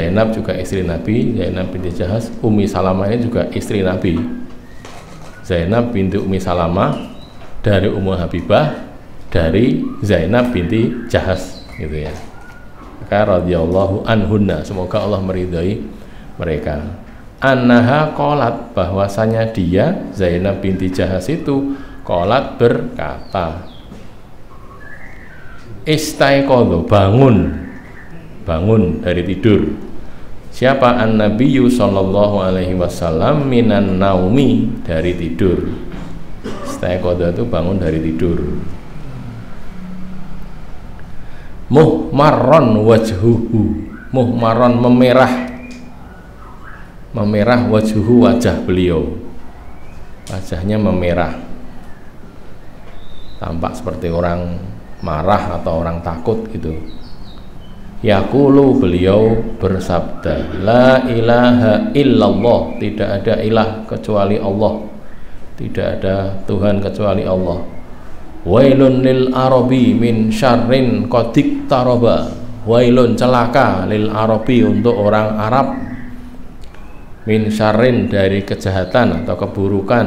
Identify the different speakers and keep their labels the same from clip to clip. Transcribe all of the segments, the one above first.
Speaker 1: Zainab juga istri Nabi, Zainab binti Jahas. Ummi Salamah ini juga istri Nabi. Zainab binti Ummi Salamah dari Ummu Habibah, dari Zainab binti Jahas, gitu ya. Maka radhiyallahu anhunna, semoga Allah meridhai mereka. Annaha qalat, bahwasanya dia Zainab binti Jahas itu qalat berkata, istaiqadha, bangun dari tidur. Siapa? An-Nabiyyu sallallahu alaihi wasallam minan naumi, dari tidur. Istaiqadha itu bangun dari tidur. Muhmarron wajhuhu, muhmarron, memerah wajhuhu, wajah beliau, wajahnya memerah, tampak seperti orang marah atau orang takut gitu. Yaqulu, beliau bersabda, la ilaha illallah, tidak ada ilah kecuali Allah, tidak ada Tuhan kecuali Allah. Wailun lil arabi min syarrin qadik taraba, wailun, celaka, lil arabi, untuk orang Arab, min syarrin, dari kejahatan atau keburukan,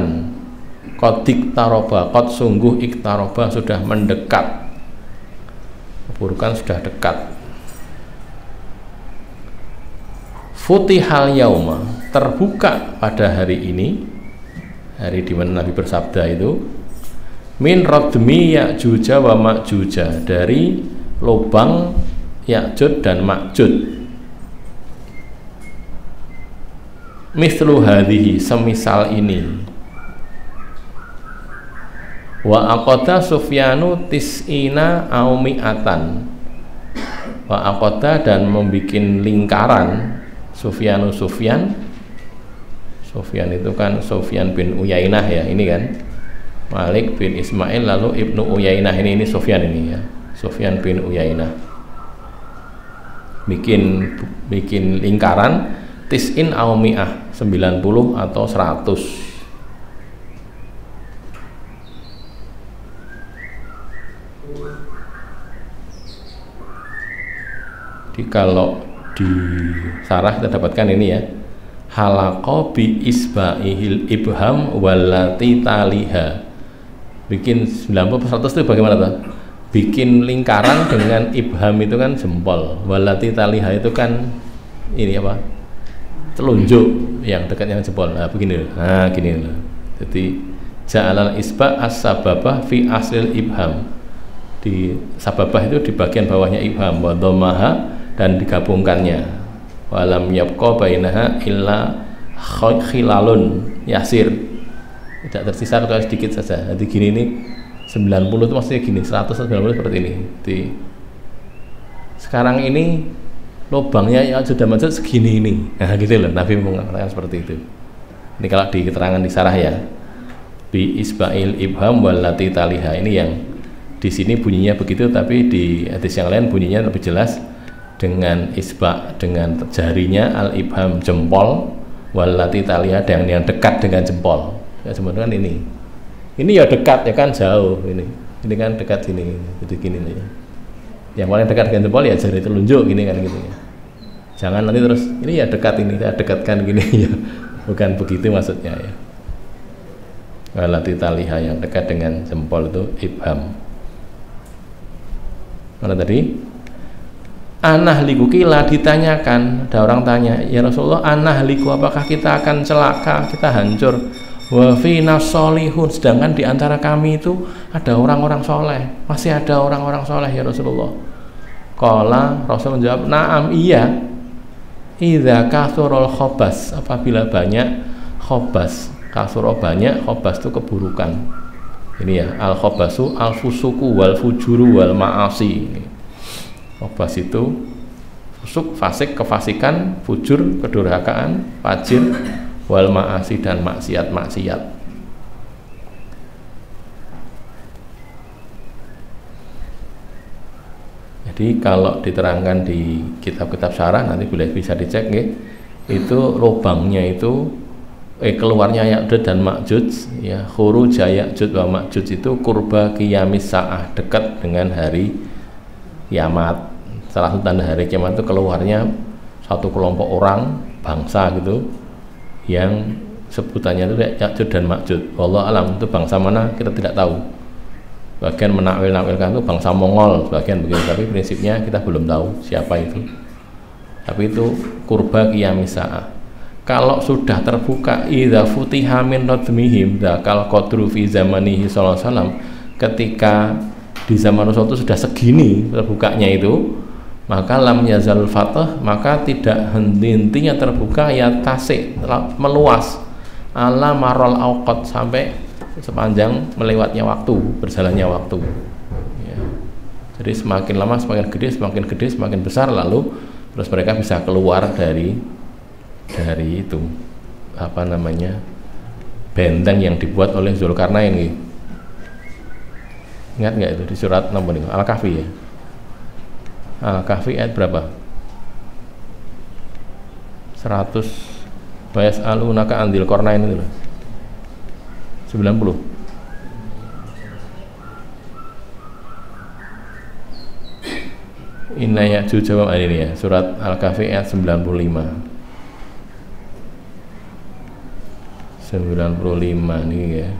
Speaker 1: qadik taraba, qad, sungguh, iktaroba, sudah mendekat, keburukan sudah dekat. Futihal yauma, terbuka pada hari ini, hari di mana Nabi bersabda itu, min radmi Ya'juj wa Ma'juj, dari lubang Ya'juj dan Ma'juj. Mithlu hadhihi, semisal ini. Wa aqada Sufyanu tis'ina au mi'atan, wa aqada, dan membikin lingkaran, Sufyan itu kan Sufyan bin Uyainah ya, ini kan Malik bin Ismail, lalu Ibnu Uyainah, ini Sufyan ini ya, Sufyan bin Uyainah, bikin lingkaran tis'in au mi'ah, 90 atau 100. Jadi kalau di sarah kita dapatkan ini ya, halaqo bi isba'ihil ibham wallati taliha, bikin 90 100 itu bagaimana tuh? Bikin lingkaran dengan ibham itu kan jempol, wallati taliha itu kan ini apa, telunjuk yang dekat yang jempol. Nah begini, nah gini loh. Jadi ja'alal isba' as-sababah fi aslil ibham, di sababah itu di bagian bawahnya ibham, wa dhammaha, dan digabungkannya, walam yabqa bainaha illa khilalun yasir, tidak tersisa kecuali sedikit saja. Jadi gini, ini 90 itu maksudnya gini, 190 seperti ini. Jadi sekarang ini lubangnya yang sudah masuk segini ini, nah gitu loh, Nabi mengatakan seperti itu. Ini kalau di keterangan di sarah ya, bi isba'il ibham wallati taliha, ini yang di sini bunyinya begitu, tapi di hadis yang lain bunyinya lebih jelas, dengan isba', dengan jarinya, al ibham, jempol, wallati taliha, dan yang dekat dengan jempol. Ya sebenarnya kan ini ya dekat ya kan, jauh, ini kan dekat sini, gitu gini ya. Yang paling dekat dengan jempol ya jari telunjuk, gini kan gitu ya. Jangan nanti terus ini ya dekat, ini saya dekatkan gini ya, bukan begitu maksudnya ya. Wallati taliha, yang dekat dengan jempol itu ibham. Mana tadi? Anahliku, kila, ditanyakan, ada orang tanya, ya Rasulullah, anahliku, apakah kita akan celaka, kita hancur? Wa fina sholihun, sedangkan di antara kami itu ada orang-orang soleh, masih ada orang-orang soleh ya Rasulullah. Qala, Rasul menjawab, na'am, iya. Idza kathurul khobas, apabila banyak khobas, kasuro banyak, khobas itu keburukan. Ini ya, al khobasu al fusuku wal fujuru wal ma'asi. Khobas itu fusuk, fasik, kefasikan, fujur, kedurhakaan, fajir, wal ma'asi, dan maksiat-maksiat. Jadi kalau diterangkan di kitab-kitab syarah, nanti boleh bisa dicek ya, itu lubangnya itu keluarnya Ya'juj dan Ma'juj ya, khuruj Ya'juj wa Ma'juj itu kurba qiyamis sa'ah, dekat dengan hari kiamat. Salah satu tanda hari kiamat itu keluarnya satu kelompok orang, bangsa gitu, yang sebutannya itu Ya'juj dan Ma'juj. Wallahu alam, itu bangsa mana kita tidak tahu. Bagian menakwil-nakwilkan itu bangsa Mongol, bagian begitu, tapi prinsipnya kita belum tahu siapa itu. Tapi itu qurba qiyamis sa'ah. Kalau sudah terbuka idza futiha min radmihim dzakal qadru fi zamanihi sallallahu alaihi wasallam, ketika di zaman Rasul itu sudah segini terbukanya itu, maka lam yazal fatah, maka tidak henti-hentinya terbuka ya tasik, meluas ala marol auqat, sampai sepanjang melewatnya waktu, berjalannya waktu ya. Jadi semakin lama semakin gede, semakin besar, lalu terus mereka bisa keluar dari itu apa namanya, benteng yang dibuat oleh Zulkarnain ini. Ingat nggak itu di surat nomor Al-Kahfi ya? Al-Kahfi ayat berapa? 100 bayas alunaka andil kornain itu loh. 90. Inna Ya'juj wa ini ya, surat Al-Kahfi ayat 95 nih ya.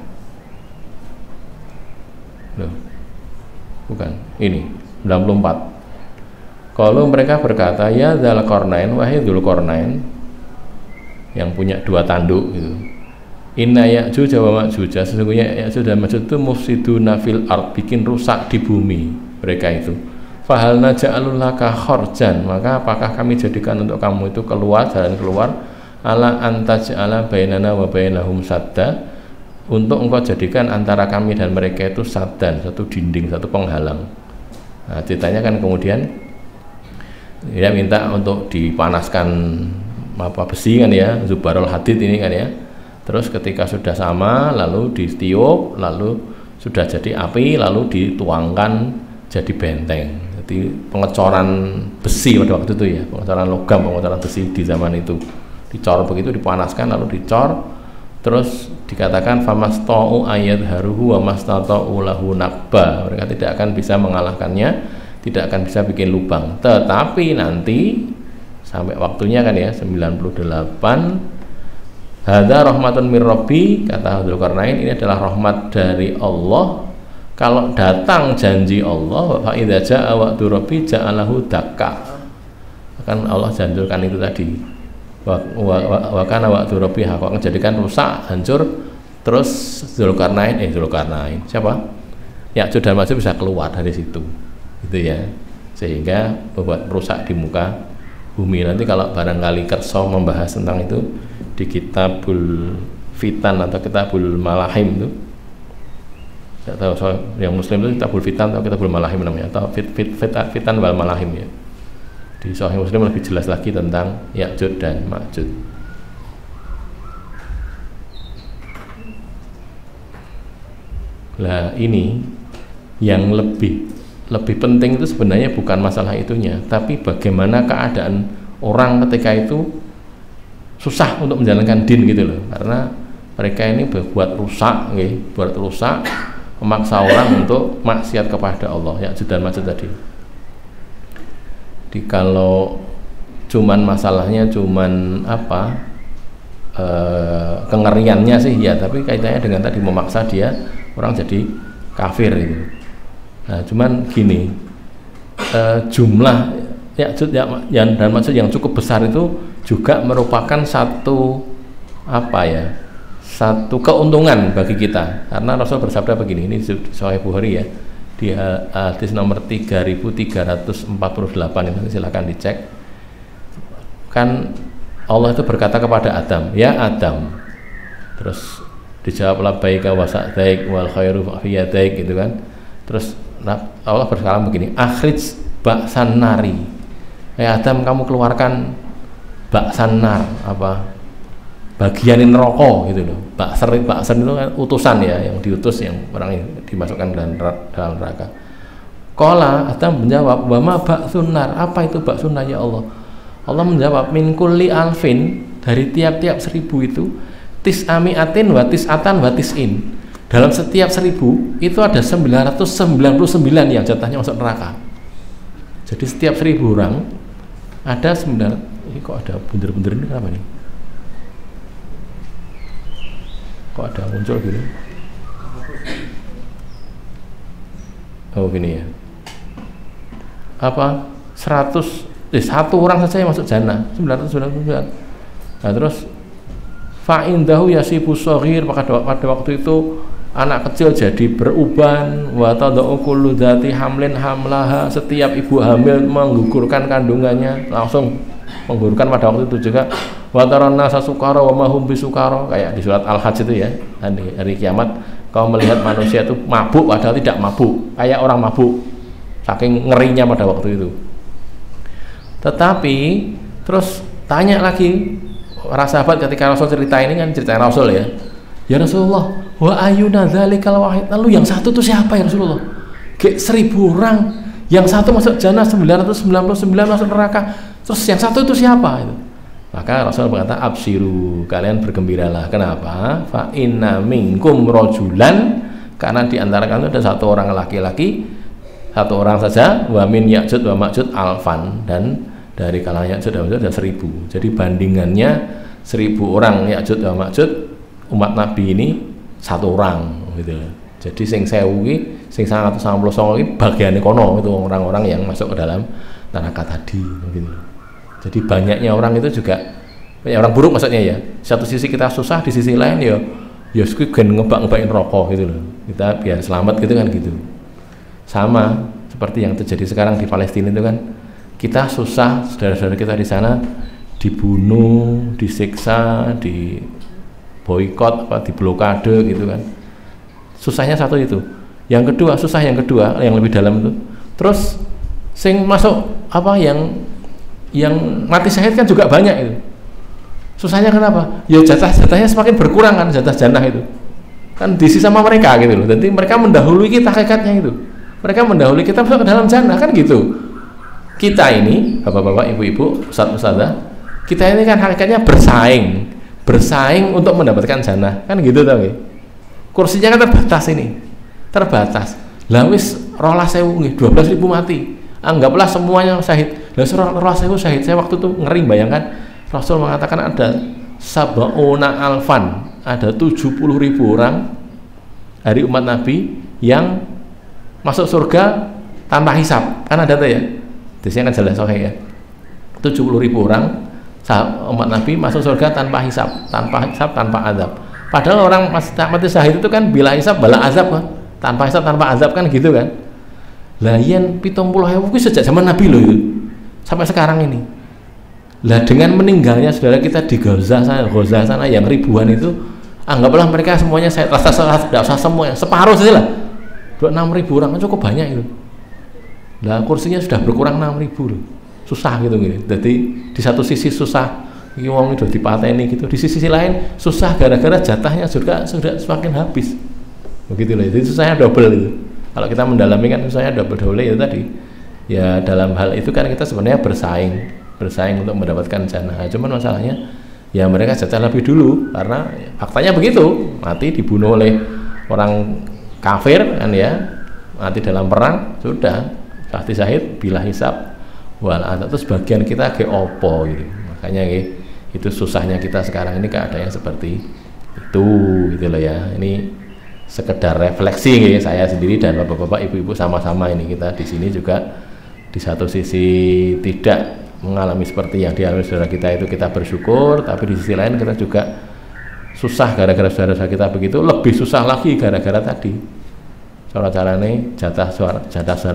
Speaker 1: Loh, bukan, ini 94. Kalau mereka berkata, ya Dzulqarnain, wahai Dzulqarnain, yang punya dua tanduk gitu. Inna Ya'juj wa Ma'juj, sesungguhnya Ya'juj dan Ma'juj itu mufsiduna fil ard, bikin rusak di bumi mereka itu. Fahal naja'alul laka kharjan, maka apakah kami jadikan untuk kamu itu keluar, jalan keluar, ala antaj'ala bainana wa bainahum sadda, untuk engkau jadikan antara kami dan mereka itu saddan, satu dinding, satu penghalang. Nah, ceritanya kan kemudian dia minta untuk dipanaskan apa besi kan ya, zubarul hadid ini kan ya. Terus ketika sudah sama, lalu ditiup, lalu sudah jadi api, lalu dituangkan jadi benteng. Jadi pengecoran besi pada waktu itu ya, pengecoran logam, pengecoran besi di zaman itu. Dicor begitu, dipanaskan, lalu dicor, terus dikatakan famasta'u ayadharuhu wa mastata'u lahu naqba, mereka tidak akan bisa mengalahkannya, tidak akan bisa bikin lubang. Tetapi nanti sampai waktunya kan ya 98, hadza rahmatun mir rabbi, kata Dzulqarnain, ini adalah rahmat dari Allah. Kalau datang janji Allah, fa idza jaa wa'du rabbi ja'alahu dakka, akan Allah janjurkan itu tadi. Wa kana wa'du rabbi haqqan, jadikan rusak, hancur. Terus Dzulqarnain siapa? Ya'juj dan Ma'juj bisa keluar dari situ gitu ya, sehingga membuat rusak di muka bumi. Nanti kalau barangkali kerso membahas tentang itu di Kitabul Fitan atau Kitabul Malahim itu, saya tahu soal yang Muslim itu Kitabul Fitan atau Kitabul Malahim namanya, atau Fitan wal Malahim ya. Di Sahih Muslim lebih jelas lagi tentang Ya'juj dan Ma'juj. Lah ini yang lebih penting itu sebenarnya bukan masalah itunya, tapi bagaimana keadaan orang ketika itu susah untuk menjalankan din gitu loh, karena mereka ini buat rusak, memaksa orang untuk maksiat kepada Allah. Ya'juj dan Ma'juj tadi. Jadi kalau cuman masalahnya cuman apa kengeriannya sih ya, tapi kaitannya dengan tadi memaksa dia orang jadi kafir gitu. Nah cuman gini, jumlah Ya'juj dan Ma'juj yang cukup besar itu juga merupakan satu keuntungan bagi kita, karena Rasul bersabda begini, ini Sahih Bukhari ya, di hadis nomor 3348 ini, silakan dicek. Kan Allah itu berkata kepada Adam, ya Adam, terus dijawab labbaika wa sa'daik wal khairu fi yadaik gitu kan. Terus Allah berkata begini, akhrij ba'san nari, ya Adam, kamu keluarkan ba'san nar, bagian neraka gitu loh. Ba'san itu kan utusan ya, yang diutus, yang orang yang dimasukkan dalam neraka. Qala, Adam menjawab, wa ma ba'sun nar, apa itu ba'sun nar ya Allah? Allah menjawab, min kulli alfin, dari tiap-tiap 1000 itu tis'ami'atin wa tis'atan wa tis'in, dalam setiap 1000 itu ada 999 yang jatahnya masuk neraka. Jadi setiap 1000 orang ada Ini kok ada bunder-bunder ini kenapa nih? Kok ada muncul gini? Oh gini ya. Apa? 1 orang saja yang masuk jannah 999. Nah terus fa'indahu yasibu shaghir, pada waktu itu anak kecil jadi beruban. Wa tadau kullu dzati hamlin hamlaha, setiap ibu hamil menggugurkan kandungannya, langsung menggugurkan pada waktu itu juga. Wa taranna sasukara wa mahum bisukara, kayak di surat Al-Hajj itu ya, hari kiamat kau melihat manusia itu mabuk padahal tidak mabuk, kayak orang mabuk saking ngerinya pada waktu itu. Tetapi terus tanya lagi para sahabat ketika Rasul cerita ini, kan cerita Rasul ya, ya Rasulullah, wa ayuna dzalikal wahid, lalu yang satu itu siapa ya Rasulullah? 1000 orang, yang satu masuk jannah, 999 masuk neraka, terus yang satu itu siapa itu? Maka Rasul berkata, absyiru, kalian bergembiralah. Kenapa? Fa inna minkum rajulan, karena di antara kalian ada 1 orang laki-laki, 1 orang saja, wa min Ya'jud wa Ma'jud alfan, dan dari kalangan Ya'jud wa Ma'jud ada 1000. Jadi bandingannya 1000 orang Ya'jud wa Ma'jud umat Nabi ini 1 orang gitu. Jadi sing 1000 iki, sing 199 iki bagiane kono itu orang-orang yang masuk ke dalam neraka tadi gitu. Jadi banyaknya orang itu juga banyak orang buruk maksudnya ya. Satu sisi kita susah, di sisi lain ya gen ngebak-ngebakin rokok gitu loh. Kita biar selamat gitu kan gitu. Sama seperti yang terjadi sekarang di Palestina itu kan. Kita susah, saudara-saudara kita di sana dibunuh, disiksa, di boikot, di blokade gitu kan. Susahnya satu itu. Yang kedua, susah yang kedua yang lebih dalam itu. Terus sing masuk apa yang mati syahid kan juga banyak itu. Susahnya kenapa? Ya jatahnya semakin berkurang kan, jatah jannah itu kan diisi sama mereka gitu loh. Jadi mereka mendahului kita, hakikatnya itu mereka mendahului kita masuk ke dalam jannah kan gitu. Kita ini bapak-bapak, ibu-ibu, ustadz-ustadzah, kita ini kan hakikatnya bersaing untuk mendapatkan jannah kan gitu tau ya. Kursinya kan terbatas lah wis 12.000 12.000 mati, anggaplah semuanya syahid. Lah surah syahid, saya waktu itu ngeri bayangkan Rasul mengatakan ada sab'una alfan, ada 70.000 orang dari umat Nabi yang masuk surga tanpa hisab. Kan ada tuh ya, di sini kan jelas sahih ya, 70.000 orang umat Nabi masuk surga tanpa hisab, tanpa azab. Padahal orang mati syahid itu kan bila hisab bala azab kan, tanpa hisab tanpa azab kan gitu kan. Lah yen 70.000 sejak zaman Nabi loh itu, sampai sekarang ini. Lah dengan meninggalnya saudara kita di Gaza sana yang ribuan itu, anggaplah mereka semuanya saya rasa tidak usah semua, separuh saja lah, 26.000 orang kan cukup banyak itu. Lah kursinya sudah berkurang 6.000 loh, susah gitu. Jadi di satu sisi susah, ini wong itu dipateni gitu, di sisi lain susah gara-gara jatahnya sudah semakin habis, begitu loh. Jadi susahnya double itu. Kalau kita mendalami kan susahnya double itu tadi. Ya dalam hal itu kan kita sebenarnya bersaing untuk mendapatkan jannah. Cuman masalahnya ya mereka jatah lebih dulu karena faktanya begitu, mati dibunuh oleh orang kafir kan ya, mati dalam perang, sudah mati syahid bila hisab wal azab. Terus bagian kita ke opo gitu. Makanya itu susahnya kita sekarang ini keadaan seperti itu gitu loh ya. Ini sekedar refleksi saya sendiri dan bapak-bapak, ibu-ibu sama-sama ini kita di sini juga di satu sisi tidak mengalami seperti yang dialami saudara kita itu, kita bersyukur, tapi di sisi lain kita juga susah gara-gara saudara kita begitu, lebih susah lagi gara-gara tadi cara-caranya jatah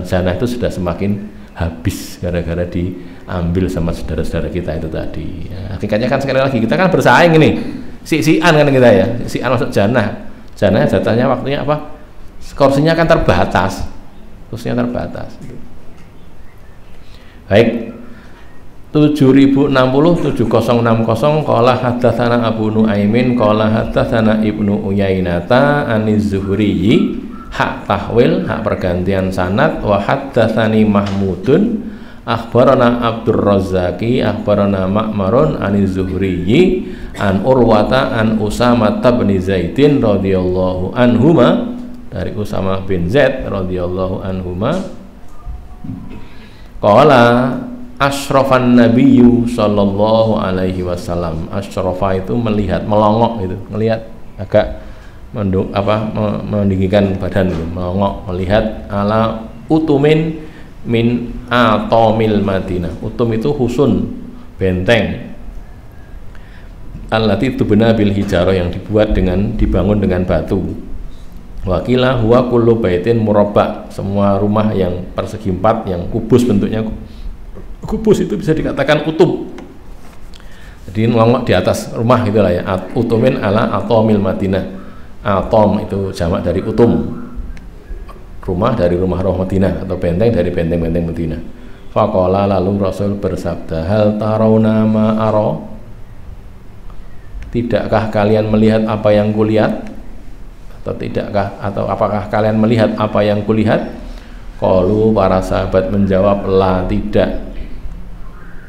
Speaker 1: jannah itu sudah semakin habis gara-gara diambil sama saudara-saudara kita itu tadi ya. Hakikatnya kan sekali lagi kita kan bersaing ini, si-an kan kita ya, si-an masuk jannahnya jatahnya waktunya apa, kursinya kan terbatas, gitu. Baik, 7060 qala hadatsana Abu Nuaimin qala hadatsana Ibnu Uyainata aniz Zuhri, hak tahwil, hak pergantian sanad. Wa haddatsani Mahmudun akhbarana Abdur Razzaqi akhbarana Ma'marun aniz Zuhri an Urwata an Usamah bin Zaidin radhiyallahu anhuma, dari Usamah bin Zaid radhiyallahu anhuma. Qala asyrafan nabiyyu sallallahu alaihi wasallam. Asyrafa itu melihat, melongok itu, melihat agak meninggikan badan gitu, melongok melihat ala utumin min atomil Madinah. Utum itu husun, benteng. Allati tubna bil hijarah, yang dibangun dengan batu. Wakilah huwa kullu baitin murabba, semua rumah yang persegi empat, yang kubus bentuknya kubus itu bisa dikatakan utum. Jadi melongok di atas rumah itulah ya, utumin ala atomil Madinah. Atom itu jamak dari utum, rumah dari rumah-rumah Madinah, atau benteng dari benteng-benteng Madinah. Faqala, lalu Rasul bersabda, hal tarawna ma ara, tidakkah kalian melihat apa yang kulihat, atau apakah kalian melihat apa yang kulihat? Qalu, para sahabat menjawab, la, tidak,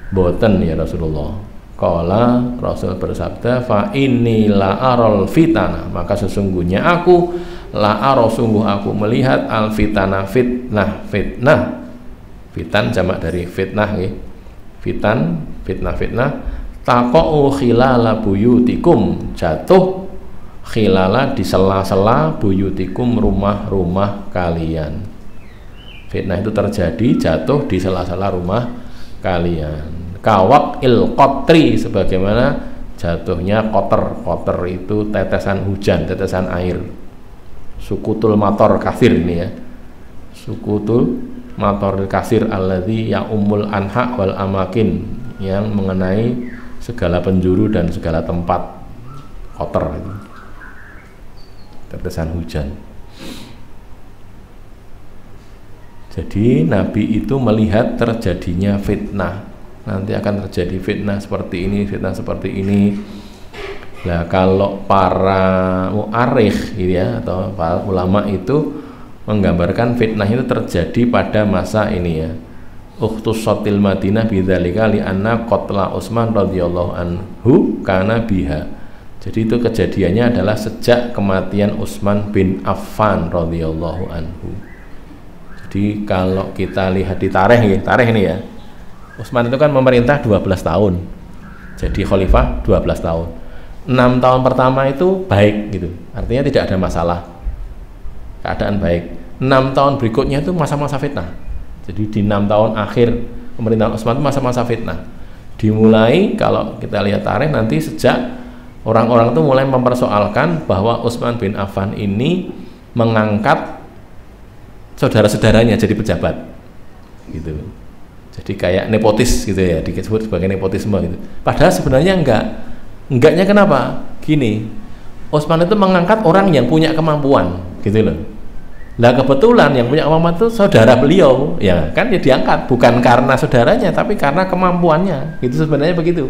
Speaker 1: boten ya Rasulullah. Qala, Rasul bersabda, fa inni la aral fitana, maka sesungguhnya aku la aro, sungguh aku melihat al fitana, fitnah. Fitan jamak dari fitnah ya. Fitan, fitnah. Taqa'u khilala buyutikum, jatuh khilala di sela-sela buyutikum, rumah-rumah kalian. Fitnah itu terjadi, jatuh di sela-sela rumah kalian. Kawak il qotri, sebagaimana jatuhnya kotor itu tetesan hujan, tetesan air. Sukutul mator kasir ini ya, sukutul mator kasir alladzi ya'umul anha wal amakin, yang mengenai segala penjuru dan segala tempat kotor itu, tetesan hujan. Jadi Nabi itu melihat terjadinya fitnah, nanti akan terjadi fitnah seperti ini, fitnah seperti ini. Nah, kalau para mu'arikh ya, atau para ulama itu menggambarkan fitnah itu terjadi pada masa ini ya, ukhtussatil Madinah bidzalika li anna qatla Utsman radhiyallahu anhu kana biha. Jadi itu kejadiannya adalah sejak kematian Utsman bin Affan radhiyallahu anhu. Jadi kalau kita lihat di tarikh ini ya, Utsman itu kan memerintah 12 tahun, jadi khalifah 12 tahun. 6 tahun pertama itu baik gitu, artinya tidak ada masalah, keadaan baik. 6 tahun berikutnya itu masa-masa fitnah. Jadi di 6 tahun akhir pemerintahan Utsman itu masa-masa fitnah. Dimulai, kalau kita lihat tarikh nanti, sejak orang-orang itu mulai mempersoalkan bahwa Utsman bin Affan ini mengangkat saudara-saudaranya jadi pejabat gitu. Jadi kayak nepotis gitu ya, disebut sebagai nepotisme gitu. Padahal sebenarnya enggaknya kenapa? Gini, Utsman itu mengangkat orang yang punya kemampuan gitu loh. Lah kebetulan yang punya kemampuan itu saudara beliau, ya kan, ya diangkat bukan karena saudaranya tapi karena kemampuannya. Itu sebenarnya begitu.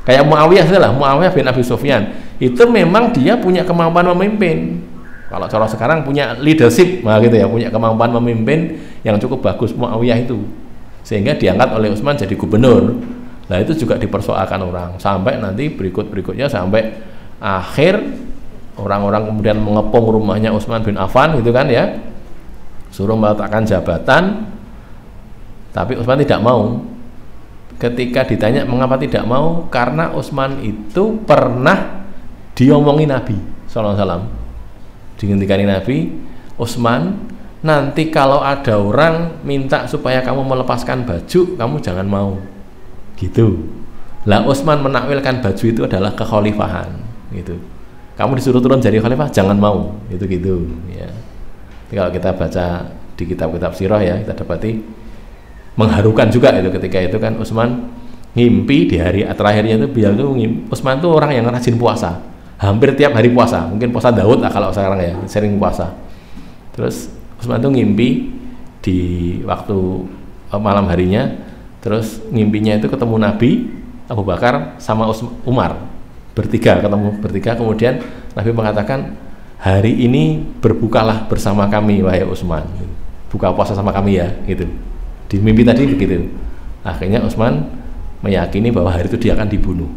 Speaker 1: Kayak Muawiyah bin Abi Sufyan, itu memang dia punya kemampuan memimpin. Kalau cara sekarang punya leadership, nah gitu ya, punya kemampuan memimpin yang cukup bagus Muawiyah itu, sehingga diangkat oleh Utsman jadi gubernur. Nah itu juga dipersoalkan orang, sampai nanti berikutnya sampai akhir orang-orang kemudian mengepung rumahnya Utsman bin Affan gitu kan ya, suruh meletakkan jabatan, tapi Utsman tidak mau. Ketika ditanya mengapa tidak mau, karena Utsman itu pernah diomongin Nabi sallallahu alaihi wasallam, dihentikan Nabi, Utsman, nanti kalau ada orang minta supaya kamu melepaskan baju, kamu jangan mau gitu. Lah Utsman menakwilkan baju itu adalah kekhalifahan gitu. Kamu disuruh turun jadi khalifah, jangan mau, gitu ya. Kalau kita baca di kitab-kitab sirah ya, kita dapati mengharukan juga itu, ketika itu kan Utsman ngimpi di hari terakhirnya itu, beliau itu Utsman itu orang yang rajin puasa, hampir tiap hari puasa, mungkin puasa Daud lah kalau sekarang ya, sering puasa. Terus Utsman itu ngimpi di waktu malam harinya, terus ngimpinya itu ketemu Nabi, Abu Bakar sama Umar, bertiga, kemudian Nabi mengatakan, hari ini berbukalah bersama kami wahai Utsman, buka puasa sama kami ya, gitu. Di mimpi tadi begitu. Akhirnya Utsman meyakini bahwa hari itu dia akan dibunuh,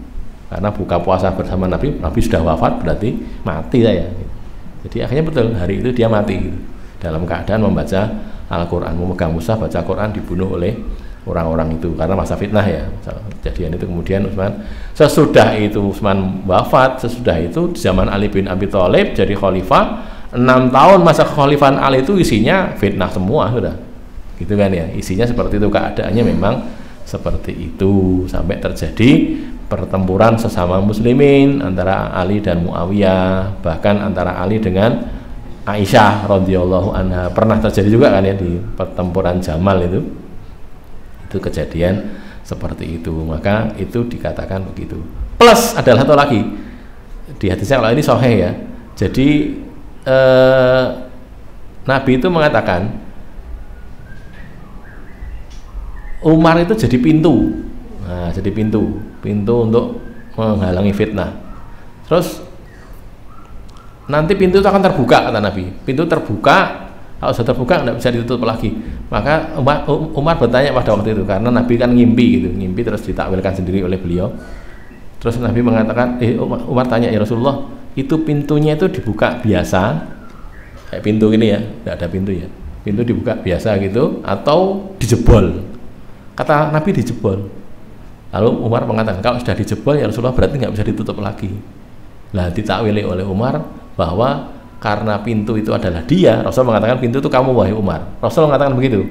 Speaker 1: karena buka puasa bersama Nabi sudah wafat, berarti mati saya. Jadi akhirnya betul, hari itu dia mati gitu, dalam keadaan membaca Al-Quran, memegang mushaf baca Quran, dibunuh oleh orang-orang itu karena masa fitnah ya, kejadian itu. Kemudian Utsman, sesudah itu Utsman wafat, sesudah itu di zaman Ali bin Abi Thalib jadi khalifah 6 tahun masa kekhalifahan Ali itu isinya fitnah semua sudah gitu kan ya, isinya seperti itu, keadaannya memang seperti itu sampai terjadi pertempuran sesama muslimin antara Ali dan Muawiyah, bahkan antara Ali dengan Aisyah radhiyallahu anha pernah terjadi juga kan ya di pertempuran Jamal itu kejadian seperti itu. Maka itu dikatakan begitu. Plus adalah satu lagi di hadisnya, kalau ini sahih ya, jadi Nabi itu mengatakan Umar itu jadi pintu. Nah, jadi pintu untuk menghalangi fitnah. Terus nanti pintu itu akan terbuka, kata Nabi. Pintu terbuka, kalau sudah terbuka tidak bisa ditutup lagi. Maka Umar bertanya pada waktu itu, karena Nabi kan ngimpi gitu, ngimpi terus ditakwilkan sendiri oleh beliau. Terus Nabi mengatakan, Umar tanya, ya Rasulullah, itu pintunya itu dibuka biasa, kayak pintu ini ya, tidak ada pintu ya, pintu dibuka biasa gitu, atau dijebol? Kata Nabi dijebol. Lalu Umar mengatakan, kalau sudah dijebol ya Rasulullah berarti nggak bisa ditutup lagi. Lah ditakwili oleh Umar bahwa karena pintu itu adalah dia, Rasul mengatakan pintu itu kamu wahai Umar. Rasul mengatakan begitu.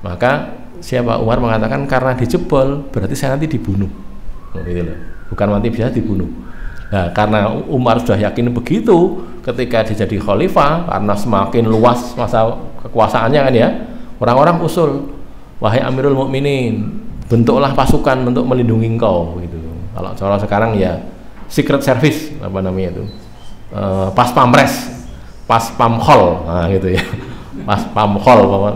Speaker 1: Maka siapa? Umar mengatakan karena dijebol berarti saya nanti dibunuh. Gitu loh. Bukan mati, bisa dibunuh. Nah, karena Umar sudah yakin begitu ketika dia jadi khalifah, karena semakin luas masa kekuasaannya kan ya, orang-orang usul, wahai Amirul Mukminin, bentuklah pasukan untuk melindungi engkau gitu. Kalau cara sekarang ya secret service apa namanya itu, pas pamres, pas pamhol, nah gitu ya, pas pamhol,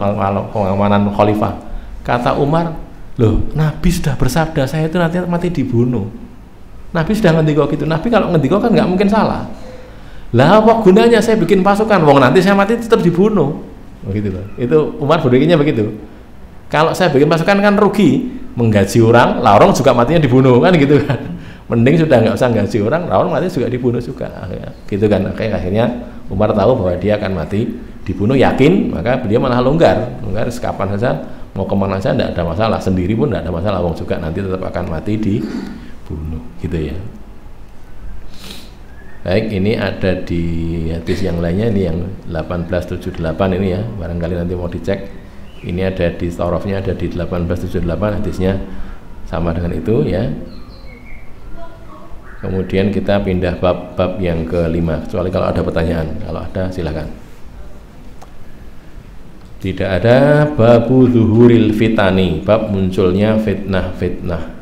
Speaker 1: pengamanan khalifah. Kata Umar, loh Nabi sudah bersabda saya itu nanti mati dibunuh. Nabi sudah ngendiko gitu. Nabi kalau ngendiko kan nggak mungkin salah. Lah apa gunanya saya bikin pasukan, wong nanti saya mati tetap dibunuh, begitu loh. Itu Umar berpikirnya begitu. Kalau saya bikin pasukan kan rugi, menggaji orang, lah orang juga matinya dibunuh kan gitu kan. Mending sudah nggak usah gaji orang, lah orang mati juga dibunuh juga, gitu kan. Akhirnya Umar tahu bahwa dia akan mati dibunuh, yakin, maka beliau malah longgar kapan saja, mau kemana saja tidak ada masalah, sendiri pun tidak ada masalah, wong juga nanti tetap akan mati dibunuh, gitu ya. Baik, ini ada di hadis yang lainnya, ini yang 1878 ini ya, barangkali nanti mau dicek. Ini ada di Tarafnya, ada di 1878, hadisnya sama dengan itu ya. Kemudian kita pindah bab yang kelima, kecuali kalau ada pertanyaan. Kalau ada silakan. Tidak ada. Babu zuhuril fitani, bab munculnya fitnah-fitnah.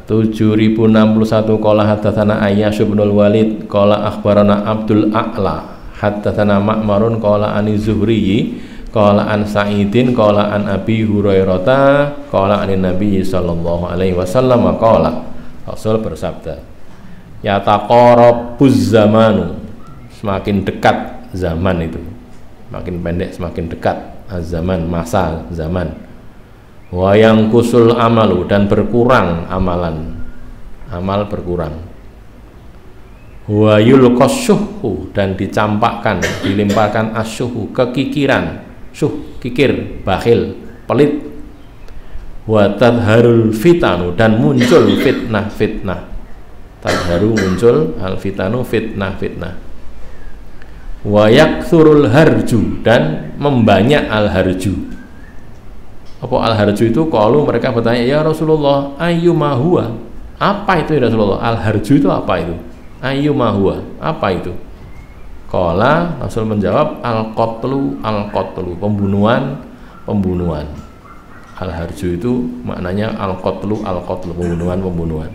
Speaker 1: 7061 qala hadatsana Ayyash bin Walid qala akhbarana Abdul A'la hadatsana Ma'marun qala ani Zuhri qala an Sa'idin qala an Abi Hurairah qala anin Nabi sallallahu alaihi wasallam qala, Rasul bersabda, yataqarabuz zamanu, semakin dekat zaman itu, makin pendek semakin dekat, az-zaman, masa zaman, wa yanqusul amalu, dan berkurang amalan, amal berkurang, wa yulqasyuhu, dan dicampakkan, dilemparkan asyuhu, kekikiran, syuh, kikir, bakhil, pelit, wa tadharul fitanu, dan muncul fitnah-fitnah, tadharu muncul, al fitanu fitnah-fitnah, wa yakthurul harju, dan membanyak al harju. Apa al harju itu? Qalu, mereka bertanya, ya Rasulullah, ayyuma huwa, apa itu ya Rasulullah? Al harju itu apa itu? Ayyuma huwa, apa itu? Qala, Rasul menjawab, al qatlu, pembunuhan. Al harju itu maknanya al qatlu, pembunuhan.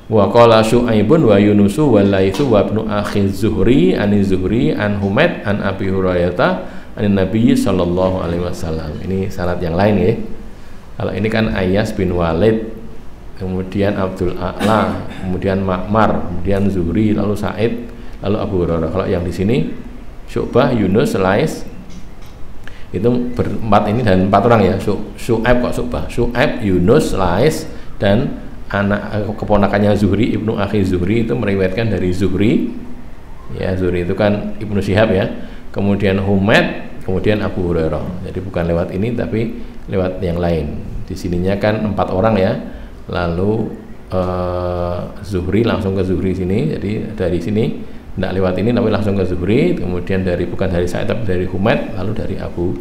Speaker 1: Wa qala Syu'aibun wa Yunusu wa Laitsu wa ibnu akhi Zuhri an Zuhri an Humaid an Abi Hurairah an Nabi sallallahu alaihi wasallam. Ini sanad yang lain ya. Kalau ini kan Ayyash bin Walid, kemudian Abdul A'la, kemudian Ma'mar, kemudian Zuhri, lalu Sa'id, lalu Abu Hurairah. Kalau yang di sini Syu'bah, Yunus, Lais, itu berempat ini, dan empat orang ya. Syu'aib kok Syu'bah, Syu'aib, Yunus, Lais, dan anak keponakannya Zuhri, ibnu akhi Zuhri, itu meriwayatkan dari Zuhri ya. Zuhri itu kan Ibnu Syihab ya, kemudian Humaid, kemudian Abu Hurairah. Jadi bukan lewat ini, tapi lewat yang lain. Di sininya kan 4 orang ya, lalu Zuhri langsung ke Zuhri sini, jadi dari sini tidak lewat ini tapi langsung ke Zuhri, kemudian bukan dari Sa'id tapi dari Humaid, lalu dari Abu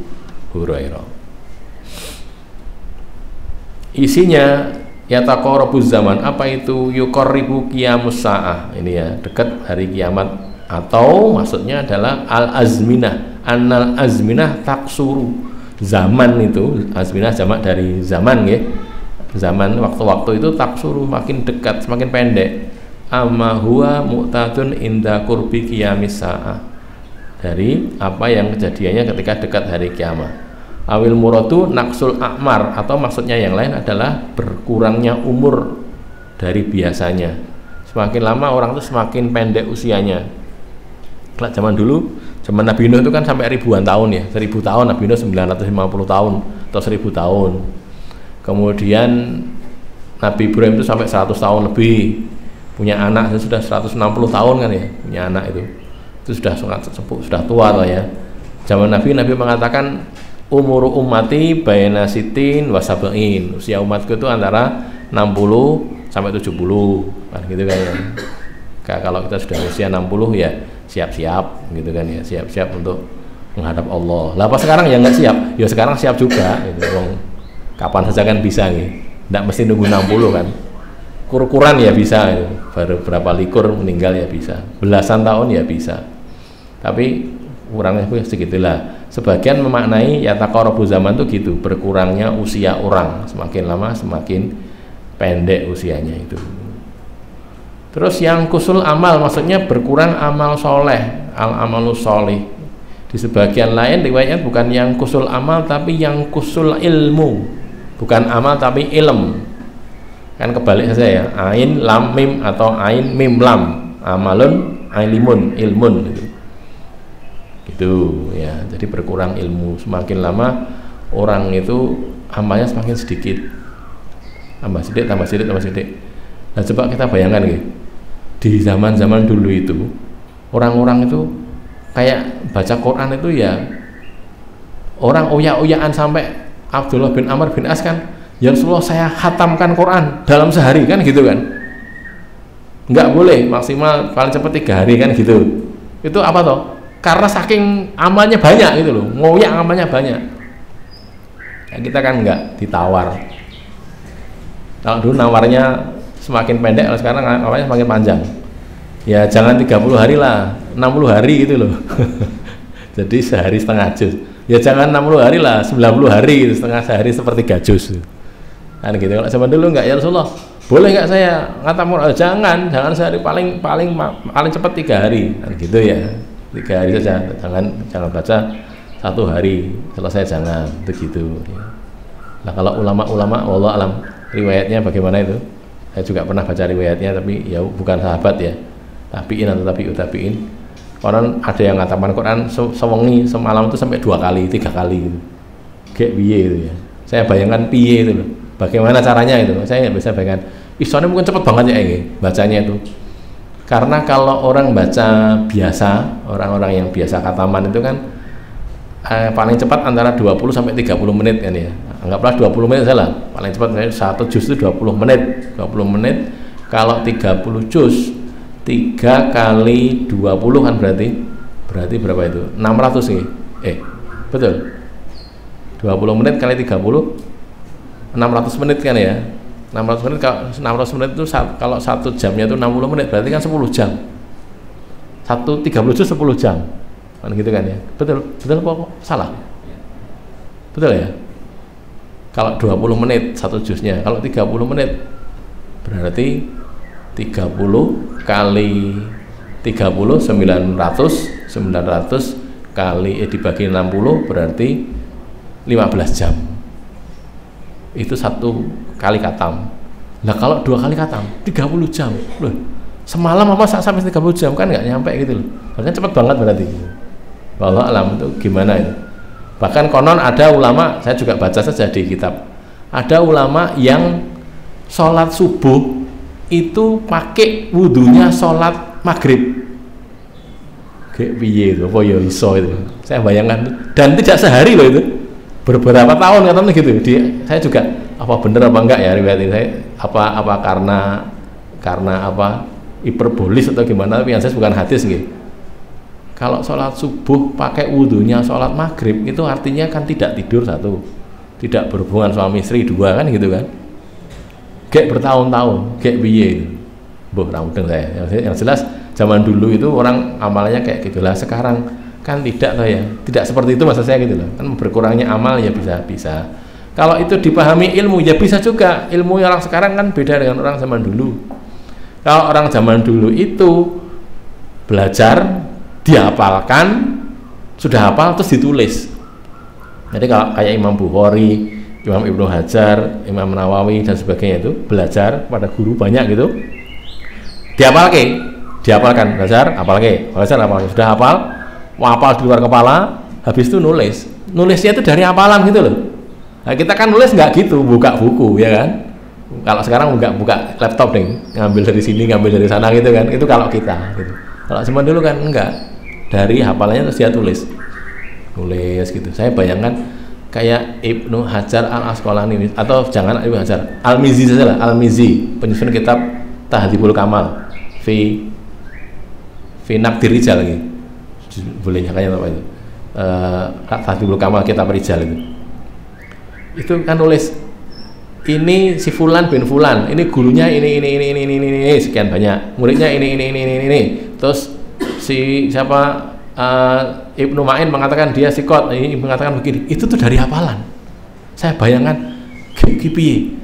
Speaker 1: Hurairah. Isinya yataqarabuz zaman, apa itu? Yuqarribu qiyamus sa'ah, ini ya, dekat hari kiamat, atau maksudnya adalah al-azminah, annal azminah taksuru, zaman itu, azminah jamak dari zaman ya, zaman waktu-waktu itu taksuru, makin dekat, semakin pendek. Amma huwa mu'tadun inda qurbi qiyamis sa'ah, dari apa yang kejadiannya ketika dekat hari kiamat. Awil muradu naksul akmar, atau maksudnya yang lain adalah berkurangnya umur dari biasanya. Semakin lama orang itu semakin pendek usianya. Kalau zaman dulu, zaman Nabi Nuh itu kan sampai ribuan tahun ya, 1000 tahun, Nabi Nuh 950 tahun atau 1000 tahun. Kemudian Nabi Ibrahim itu sampai 100 tahun lebih, punya anak itu sudah 160 tahun kan ya, punya anak itu sudah sangat sepuh, sudah tua loh ya. Zaman Nabi mengatakan umur ummati baina sitin wa sab'in, usia umatku itu antara 60 sampai 70 kan gitu kan ya. Kalau kita sudah usia 60 ya siap-siap gitu kan ya, siap-siap untuk menghadap Allah. Lah apa sekarang ya nggak siap? Ya sekarang siap juga gitu. Kapan saja kan bisa nih, nggak mesti nunggu 60 kan. Kur-kuran ya bisa, baru berapa likur meninggal ya bisa, belasan tahun ya bisa, tapi kurangnya itu segitulah. Sebagian memaknai yataqarabu zaman itu gitu, berkurangnya usia orang, semakin lama semakin pendek usianya itu. Terus yang kusul amal, maksudnya berkurang amal soleh, al-amalu solih. Di sebagian lain riwayatnya bukan yang kusul amal tapi yang kusul ilmu, bukan amal tapi ilm, kan kebalik saja ya, ain lam mim atau ain mim lam, amalun ain limun ilmun gitu ya. Jadi berkurang ilmu, semakin lama orang itu amalnya semakin sedikit, tambah sedikit tambah sedikit tambah sedikit. Nah coba kita bayangkan gitu, di zaman-zaman dulu itu orang-orang itu kayak baca Quran itu ya orang oyak-oyakan, sampai Abdullah bin Amr bin As kan, ya Rasulullah saya khatamkan Quran dalam sehari kan gitu kan, nggak boleh, maksimal paling cepat 3 hari kan gitu. Itu apa toh? Karena saking amalnya banyak gitu loh, ngoyak amalnya banyak ya. Kita kan nggak ditawar, kalau dulu nawarnya semakin pendek, kalau sekarang amalnya semakin panjang ya. Jangan 30 hari lah, 60 hari gitu loh jadi sehari setengah juz ya, jangan 60 hari lah, 90 hari gitu, setengah sehari sepertiga juz kan gitu. Kalau zaman dulu enggak, ya Rasulullah boleh nggak saya ngatam Quran? Jangan sehari, paling cepat 3 hari kan gitu ya, 3 hari saja, jangan baca 1 hari selesai, jangan itu gitu. Nah kalau ulama-ulama wallah alam riwayatnya bagaimana itu, saya juga pernah baca riwayatnya tapi ya bukan sahabat ya, tabiin atau tabiin. Orang ada yang ngataman Quran sewengi semalam itu sampai 2 kali 3 kali gitu, kayak piye itu ya. Saya bayangkan piye itu loh, bagaimana caranya itu, saya nggak bisa bayangkan. Soalnya mungkin cepet banget ya ini bacanya itu. Karena kalau orang baca biasa, orang-orang yang biasa khataman itu kan paling cepat antara 20 sampai 30 menit kan ya. Anggaplah 20 menit salah, paling cepat 1 juz itu 20 menit. 20 menit kalau 30 juz 3 kali 20 kan berarti berapa itu? 600 nih. Betul. 20 menit kali 30 600 menit kan ya. 600 menit, kalau 600 menit itu kalau 1 jamnya itu 60 menit, berarti kan 10 jam. 30 juz 10 jam. Kan gitu kan ya. Betul apa salah? Betul ya? Kalau 20 menit 1 juznya, kalau 30 menit berarti 30 kali 30 900 kali dibagi 60 berarti 15 jam. Itu 1 kali khatam. Nah kalau 2 kali khatam 30 jam loh, semalam apa sampai 30 jam kan nggak nyampe gitu loh. Bahkan cepet banget berarti. Wallahu alam itu gimana itu. Bahkan konon ada ulama, saya juga baca saja di kitab, ada ulama yang sholat subuh itu pakai wudhunya sholat maghrib. Kayak piye itu, apa ya iso itu, saya bayangkan, dan tidak sehari loh itu, beberapa tahun katanya gitu. Saya juga apa bener apa enggak ya riwayat ini, saya apa karena apa hiperbolis atau gimana, tapi yang saya bukan hadis gitu. Kalau sholat subuh pakai wudhunya sholat maghrib itu artinya kan tidak tidur satu, tidak berhubungan suami istri dua kan gitu kan. Kayak bertahun-tahun, kayak biye itu. Boh, ramudeng saya. Yang jelas zaman dulu itu orang amalnya kayak gitulah. Sekarang kan tidak toh ya, tidak seperti itu maksud saya gitu loh. Kan berkurangnya amal ya bisa. Kalau itu dipahami ilmu ya bisa juga. Ilmu orang sekarang kan beda dengan orang zaman dulu. Kalau orang zaman dulu itu belajar, dihafalkan, sudah hafal terus ditulis. Jadi kalau kayak Imam Bukhari, Imam Ibnu Hajar, Imam Nawawi dan sebagainya itu belajar pada guru banyak gitu, dihafalkan, belajar, hafalkan, sudah hafal di luar kepala, habis itu nulisnya itu dari hafalan gitu loh. Nah, kita kan nulis nggak gitu, buka buku ya kan. Kalau sekarang buka laptop nih, ngambil dari sini, ngambil dari sana gitu kan. Itu kalau kita gitu. Kalau zaman dulu kan enggak, dari hafalannya terus dia tulis gitu. Saya bayangkan kayak Ibnu Hajar Al Asqalani, atau jangan Ibnu Hajar, Al-Mizzi saja lah, Al-Mizzi, penyusun kitab Tahdhibul Kamal fi Naqdir Rijal lagi, boleh kayaknya apa itu, Tahdhibul Kamal kitab Rijal itu kan nulis ini si Fulan bin Fulan, ini gurunya ini sekian banyak, muridnya ini, terus si siapa Ibnu Ma'in mengatakan dia sikot, ini mengatakan begini. Itu tuh dari hafalan. Saya bayangkan kipi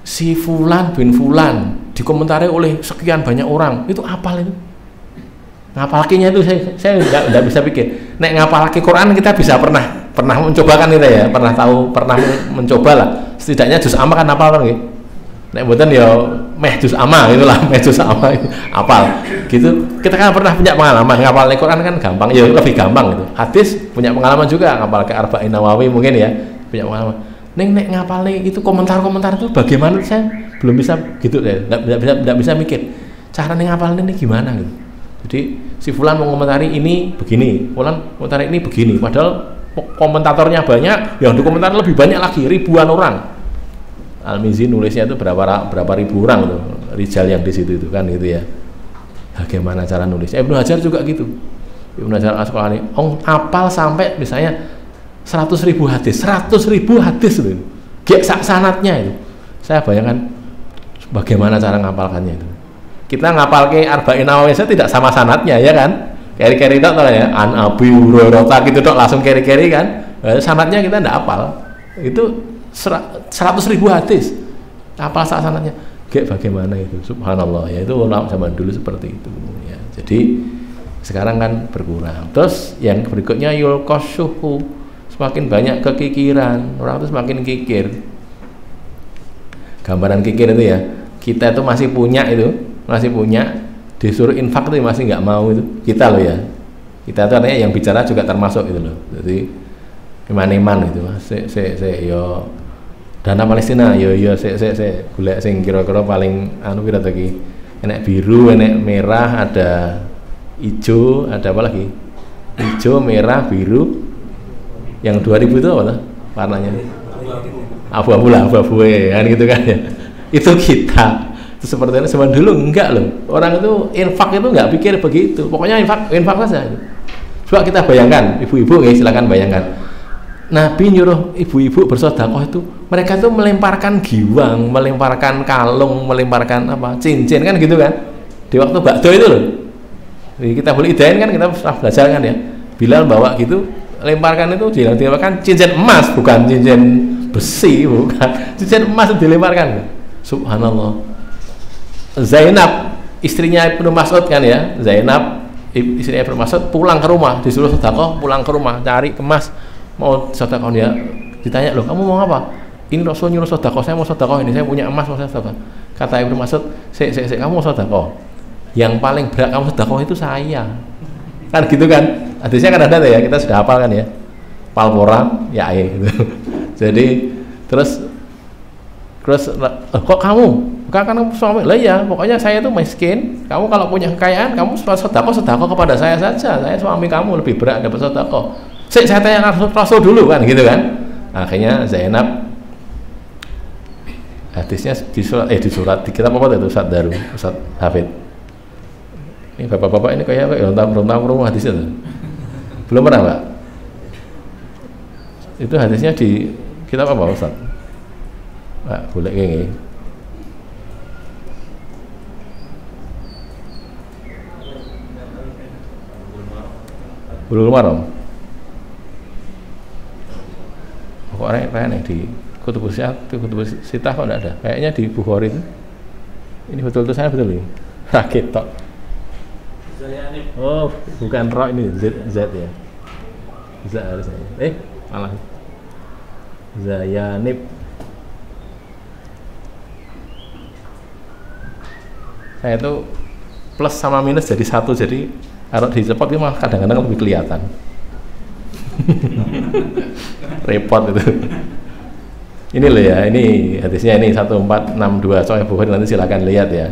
Speaker 1: si Fulan bin Fulan dikomentari oleh sekian banyak orang, itu hafal itu. Ngapalkinya itu saya nggak bisa pikir. Nek ngapalki Quran kita bisa pernah mencoba kan kita ya, pernah mencoba lah. Setidaknya juz amma kan hafal kan gitu. Nek mboten ya meh juz amma itulah, meh juz amma hafal. Gitu. Kita kan pernah punya pengalaman ngapal Quran kan gampang, ya lebih gampang gitu. Hadis punya pengalaman juga, ngapal ke Arba'in Nawawi mungkin ya, punya pengalaman. Nek ngapal itu komentar-komentar itu bagaimana, saya belum bisa gitu ya. Enggak bisa mikir. Cara ngapal ini gimana gitu. Jadi si Fulan mau komentari ini begini, Fulan komentari ini begini, padahal komentatornya banyak, yang dikomentar lebih banyak lagi, ribuan orang. Al-Mizzi nulisnya itu berapa ribu orang tuh, rijal yang di situ itu kan gitu ya. Bagaimana cara nulis? Ibnu Hajar juga gitu. Ibnu Hajar Al-Asqalani, apal sampai misalnya 100.000 hadis loh. Gek sanatnya itu. Saya bayangkan bagaimana cara ngapalkannya itu. Kita ngapal ke Arba'in Nawawi saya tidak sama sanatnya ya kan. Keri-keri tok ya, an Abi Hurairah gitu tok langsung keri-keri kan. Sanatnya kita tidak hafal. Itu 100.000 hadis. Hafal sanatnya. Kayak bagaimana itu? Subhanallah ya, itu ulama zaman dulu seperti itu ya. Jadi sekarang kan berkurang. Terus yang berikutnya yulqashuhu, semakin banyak kekikiran. Orang itu semakin kikir. Gambaran kikir itu ya. Kita itu masih punya, disuruh infak itu masih nggak mau itu. Kita loh ya. Kita itu artinya yang bicara juga termasuk itu loh. Jadi iman-iman itu. Yo dana Palestina yo golek sing kira-kira paling pira to iki. Enek biru, enek merah, ada hijau, ada apa lagi? Hijau, merah, biru. Yang 2000 itu apa tuh warnanya? Abu-abu lah, abu-abu kan gitu kan ya. Itu kita. Itu seperti itu zaman dulu enggak loh. Orang itu infak itu enggak pikir begitu. Pokoknya infak saja. Coba kita bayangkan, ibu-ibu silakan bayangkan. Nabi nyuruh ibu-ibu bersedekah itu, mereka itu melemparkan giwang, melemparkan kalung, melemparkan apa cincin kan gitu kan. Di waktu bakdo itu loh. Jadi kita boleh idain kan, kita pernah belajar kan ya. Bilal bawa gitu, lemparkan itu dilemparkan cincin emas, bukan cincin besi, bukan cincin emas itu dilemparkan. Subhanallah. Zainab istrinya Ibnu Mas'ud kan ya, Zainab istrinya Ibnu Mas'ud pulang ke rumah, disuruh sedekah, pulang ke rumah cari emas mau sedekah, dia ditanya, loh kamu mau apa? Ini Rasul nyuruh sedekah, saya mau sedekah ini, saya punya emas mau sedekah. Kata Ibnu Mas'ud, kamu mau sedekah, yang paling berat kamu sedekah itu saya kan gitu kan. Hadisnya kan ada ya, kita sudah hafal kan ya, palpora ya gitu. Jadi terus kok kamu kan suami lah ya, pokoknya saya itu miskin, kamu kalau punya kekayaan kamu sedekah kepada saya saja, saya suami kamu lebih berat dapat sedekah. Saya tanya Rasul dulu kan gitu kan. Akhirnya Zainab, hadisnya di surat di kitab apa itu Ustaz Daru, Ustaz Hafid. Ini bapak-bapak ini kayak belum tahu hadisnya tuh. Belum pernah, Pak? Itu hadisnya di kitab apa, Ustaz? Pak, boleh gini. Bulughul Maram. Pokoknya kayaknya di Kutubus Sitah kok enggak ada. Kayaknya di Bukhari itu. Ini betul tulisannya betul ini. Rakit tok. Oh, bukan ro ini Z ya. Z harusnya. Malah Zayanib. Saya itu plus sama minus jadi satu, jadi kalau dicepot itu malah kadang-kadang lebih kelihatan. Repot itu. Ini loh ya, ini hadisnya ini 1462 Sahih Bukhari, nanti silakan lihat ya.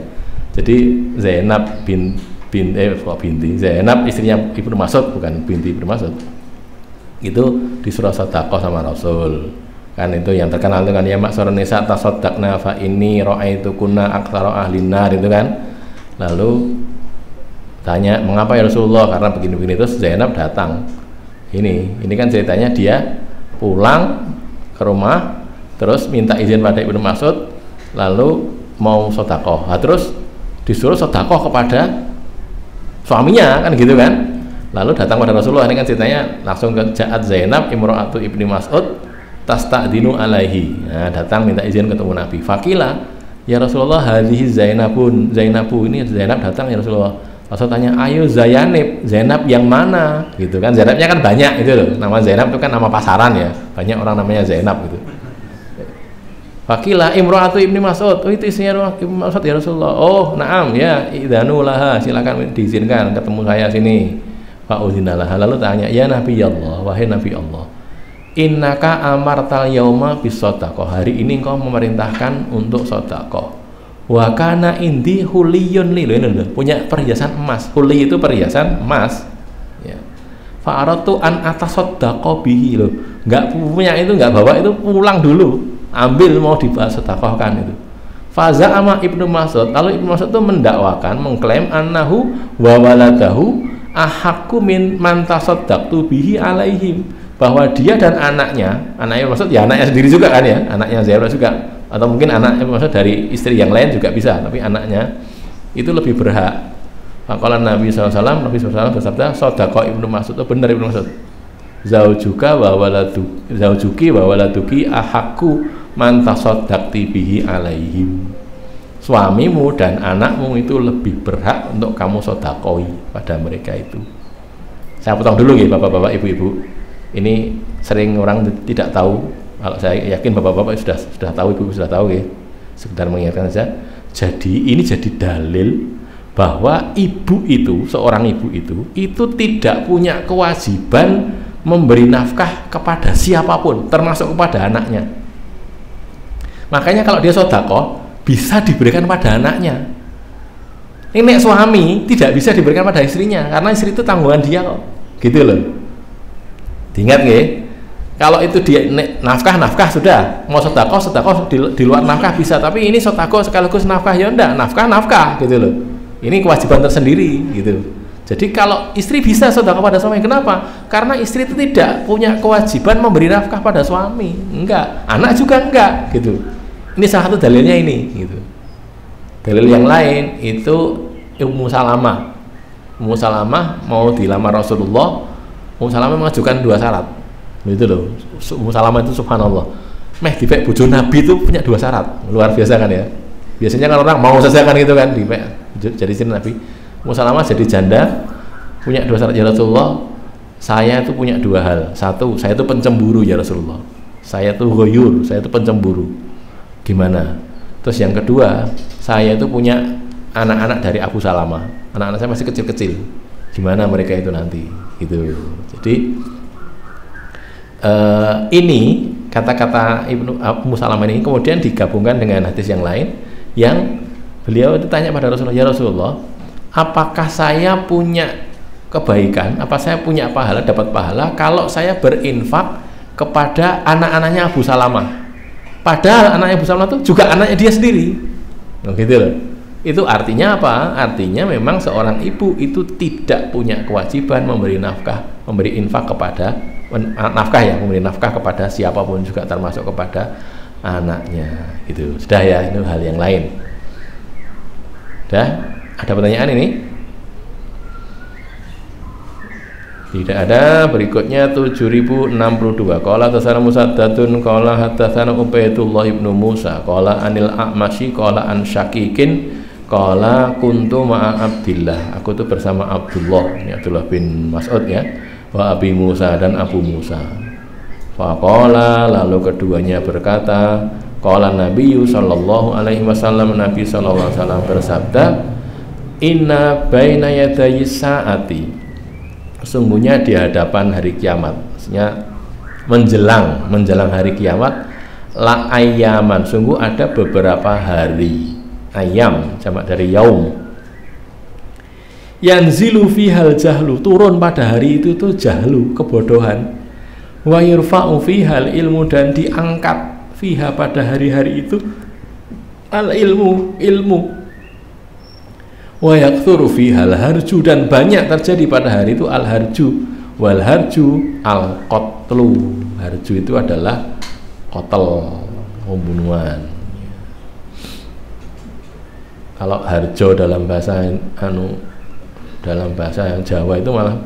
Speaker 1: Jadi Zainab binti Zainab istrinya Ibnu Mas'ud, bukan binti Ibnu Mas'ud. Itu disuruh sedekah sama Rasul. Kan itu yang terkenal itu kan, ya maksarun nisa tasaddaqna fa inni ra'aitukunna aktsara ahlin nar, itu kan. Lalu tanya, mengapa ya Rasulullah? Karena begini-begini. Terus Zainab datang. Ini kan ceritanya dia pulang ke rumah, terus minta izin pada Ibnu Mas'ud, lalu mau sedekah. Nah, terus disuruh sedekah kepada suaminya, kan gitu kan. Lalu datang pada Rasulullah, ini kan ceritanya langsung ke Ja'at Zainab imra'atu Ibnu Mas'ud tasta'dinu alaihi. Nah, datang minta izin ketemu Nabi. Fakila, ya Rasulullah, hadhihi Zainabu, ini Zainab datang ya Rasulullah. Rasul tanya, ayo Zayanib, Zainab yang mana? Gitu kan, Zainabnya kan banyak itu loh. Nama Zainab itu kan nama pasaran ya, banyak orang namanya Zainab gitu. Fakila imro'atu Ibnu Mas'ud, oh itu istrinya Ibnu Mas'ud ya Rasulullah. Oh na'am ya, idhanu laha, silakan diizinkan ketemu saya sini. Fa'udhina laha. Lalu tanya, ya Nabi Allah, wahai Nabi Allah, innaka amartal yauma bis shadaqah, hari ini engkau memerintahkan untuk sedekah. Wa kana indi huliyun li, punya perhiasan emas. Huli itu perhiasan emas ya. Fa aratu an atasaddaqa bihi, loh enggak punya itu, enggak bawa itu, pulang dulu ambil mau disedekahkan itu. Fa za'ama Ibnu Mas'ud, lalu Ibnu Mas'ud itu mendakwakan, mengklaim annahu wa waladahu ahaqqu min man tasaddaqtu bihi alaihim, bahwa dia dan anaknya maksud ya anaknya sendiri juga kan ya, anaknya Zainab juga, atau mungkin anaknya maksud dari istri yang lain juga bisa, tapi anaknya itu lebih berhak. Maka Nabi SAW, Nabi SAW bersabda, sedekah Ibnu Mas'ud itu benar Ibnu Mas'ud. Zaujuki wa waladuki ahaqqu man tasaddaqti bihi alaihim. Suamimu dan anakmu itu lebih berhak untuk kamu sedekah pada mereka itu. Saya potong dulu ya bapak-bapak, ibu-ibu. Ini sering orang tidak tahu. Kalau saya yakin bapak-bapak sudah tahu, ibu sudah tahu ya. Sekedar mengingatkan saja. Jadi ini jadi dalil bahwa ibu itu, seorang ibu itu tidak punya kewajiban memberi nafkah kepada siapapun, termasuk kepada anaknya. Makanya kalau dia sedekah bisa diberikan pada anaknya. Ini suami tidak bisa diberikan pada istrinya, karena istri itu tanggungan dia kok. Gitu loh. Diingat nggih? Kalau itu dia nafkah sudah, mau sedekah di luar nafkah bisa, tapi ini sedekah sekaligus nafkah ya enggak, nafkah gitu loh. Ini kewajiban tersendiri gitu. Jadi kalau istri bisa sedekah pada suami, kenapa? Karena istri itu tidak punya kewajiban memberi nafkah pada suami, enggak, anak juga enggak gitu. Ini salah satu dalilnya ini gitu. Dalil yang lain itu Ummu Salamah. Ummu Salamah mau dilamar Rasulullah, Ummu Salamah mengajukan 2 syarat. Itu loh, Ummu Salamah itu subhanallah, dipek bojo Nabi itu punya 2 syarat, luar biasa kan ya. Biasanya kan orang mau saja kan gitu kan, dipek jadi istri Nabi. Ummu Salamah jadi janda, punya 2 syarat, ya Rasulullah, saya itu punya 2 hal. 1, saya itu pencemburu ya Rasulullah, saya itu ghoyur, saya itu pencemburu. Gimana? Terus yang kedua, saya itu punya anak-anak dari Abu Salamah, anak-anak saya masih kecil-kecil, gimana mereka itu nanti gitu. Jadi ini kata-kata Ummu Salamah ini kemudian digabungkan dengan hadis yang lain, yang beliau itu tanya pada Rasulullah, ya Rasulullah, apakah saya punya kebaikan, apa saya punya pahala, dapat pahala kalau saya berinfak kepada anak-anaknya Abu Salamah. Padahal anaknya Abu Salamah itu juga anaknya dia sendiri. Gitu loh. Itu artinya apa? Artinya memang seorang ibu itu tidak punya kewajiban memberi nafkah, memberi infak kepada nafkah ya, memberi nafkah kepada siapapun juga termasuk kepada anaknya. Itu sudah ya, itu hal yang lain. Sudah? Ada pertanyaan ini? Tidak ada. Berikutnya 7062. Qala hadatsana Musaddadun qala hadatsana Ubaidullah ibnu Musa qala anil A'masy qala an Syaqiqin qala kuntu ma'a Abdillah. Aku tuh bersama Abdullah, ini Abdullah bin Mas'ud ya, wa Abi Musa dan Abu Musa. Faqala, lalu keduanya berkata, qala Nabiyyu sallallahu alaihi wasallam, Nabi sallallahu alaihi wasallam bersabda, inna baina yadayi saati, sesungguhnya di hadapan hari kiamat, maksudnya menjelang hari kiamat, la ayaman, sungguh ada beberapa hari. Ayam jamak dari yaum. Yanzilu fihal jahlu, turun pada hari itu tuh jahlu, kebodohan. Wa yurfa'u fihal ilmu, dan diangkat fiha pada hari-hari itu al ilmu. Wa yakthuru fihal harju, dan banyak terjadi pada hari itu al harju. Wal harju al qatlu, harju itu adalah qatl, pembunuhan. Kalau harjo dalam bahasa dalam bahasa yang Jawa itu malah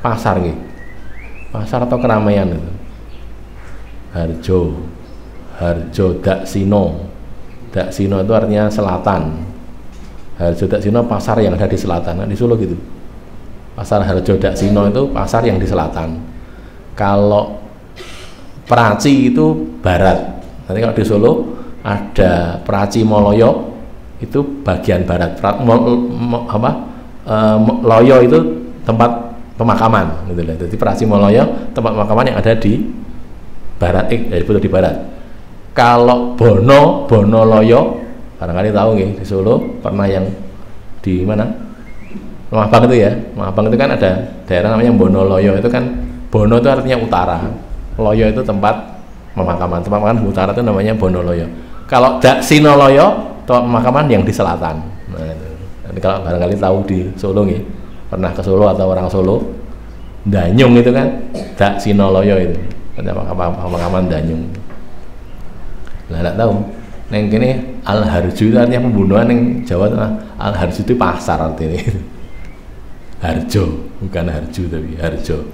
Speaker 1: pasar gitu. Pasar atau keramaian itu. Harjo Daksino. Daksino itu artinya selatan. Harjo Daksino pasar yang ada di selatan. Nah, di Solo gitu. Pasar Harjo Daksino itu pasar yang di selatan. Kalau Praci itu barat. Nanti kalau di Solo ada Praci Moloyo, itu bagian barat. Loyo itu tempat pemakaman gitu lah. Jadi Praci Moloyo tempat pemakaman yang ada di barat, di barat. Kalau Bono Loyo, barangkali tahu nggih, di Solo pernah yang di mana? Mahbang itu ya. Mahbang itu kan ada daerah namanya Bono Loyo, itu kan Bono itu artinya utara. Loyo itu tempat pemakaman. Tempat pemakaman di utara itu namanya Bono Loyo. Kalau Daksino Loyo, tempat pemakaman yang di selatan. Nah, itu. Nanti kalau barangkali tahu di Solo nih, pernah ke Solo atau orang Solo, Danyung itu kan Daksino Loyo itu, ada pemakaman Danyung. Nah, tidak tahu. Neng kini al harju itu artinya pembunuhan, neng Jawa Tengah al harju itu pasar artinya. Harjo, bukan harju tapi harjo.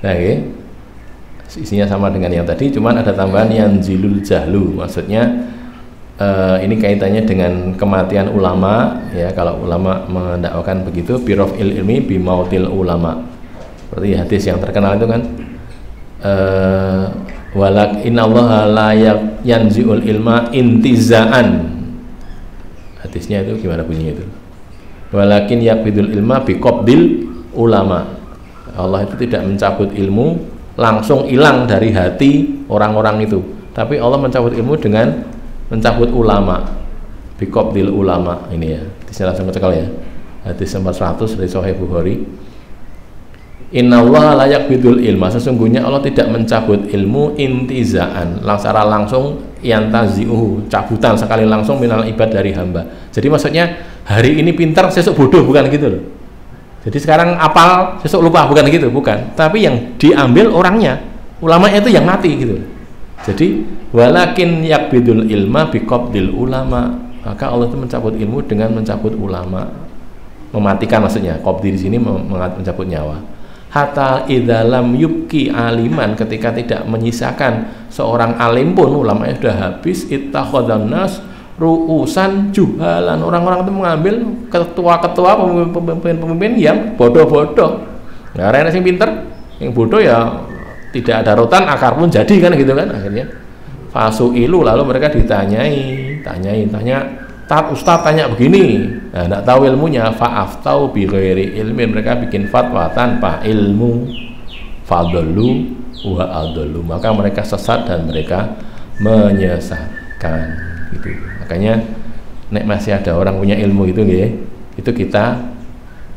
Speaker 1: Nah, okay. Isinya sama dengan yang tadi, cuman ada tambahan yang zilul jahlu, maksudnya ini kaitannya dengan kematian ulama ya. Kalau ulama mendakwakan begitu, birof ilmi bimautil ulama, seperti hadis yang terkenal itu kan, walak innallaha la yanziul ilma intizaan. Hadisnya itu gimana bunyinya itu? Walakin yaqbidul ilma biqabdil ulama. Allah itu tidak mencabut ilmu langsung hilang dari hati orang-orang itu, tapi Allah mencabut ilmu dengan mencabut ulama, biqabdil ulama. Ini ya, hadisnya langsung kecekal ya. Hadis nomor 100 dari Sahih Bukhari. Innallaha la yaqbidul ilma, sesungguhnya Allah tidak mencabut ilmu intizaan, secara langsung, yantazi'uhu, cabutan sekali langsung minal ibad, dari hamba. Jadi maksudnya hari ini pintar, besok bodoh, bukan gitu loh. Jadi sekarang apal, besok lupa, bukan gitu, bukan. Tapi yang diambil orangnya, ulamanya itu yang mati gitu. Jadi walakin yaqbidul ilma biqabdil ulama, maka Allah itu mencabut ilmu dengan mencabut ulama, mematikan maksudnya. Qabdi di sini mencabut nyawa. Hatta idza lam yubqi aliman, ketika tidak menyisakan seorang alim pun, ulamanya sudah habis, ittakhadhan nas ru'usan juhalan, orang-orang itu mengambil ketua-ketua, pemimpin-pemimpin yang bodoh-bodoh. Nah, orang yang pinter, yang bodoh ya tidak ada rotan, akar pun jadi kan gitu kan. Akhirnya fasu'ilu, lalu mereka tanya, Ustaz tanya begini, nah tidak tahu ilmunya, fa'aftau bi ghairi ilmin, mereka bikin fatwa tanpa ilmu, fadallu wa adallu, maka mereka sesat dan mereka menyesatkan gitu. Makanya nek masih ada orang punya ilmu itu nggih, itu kita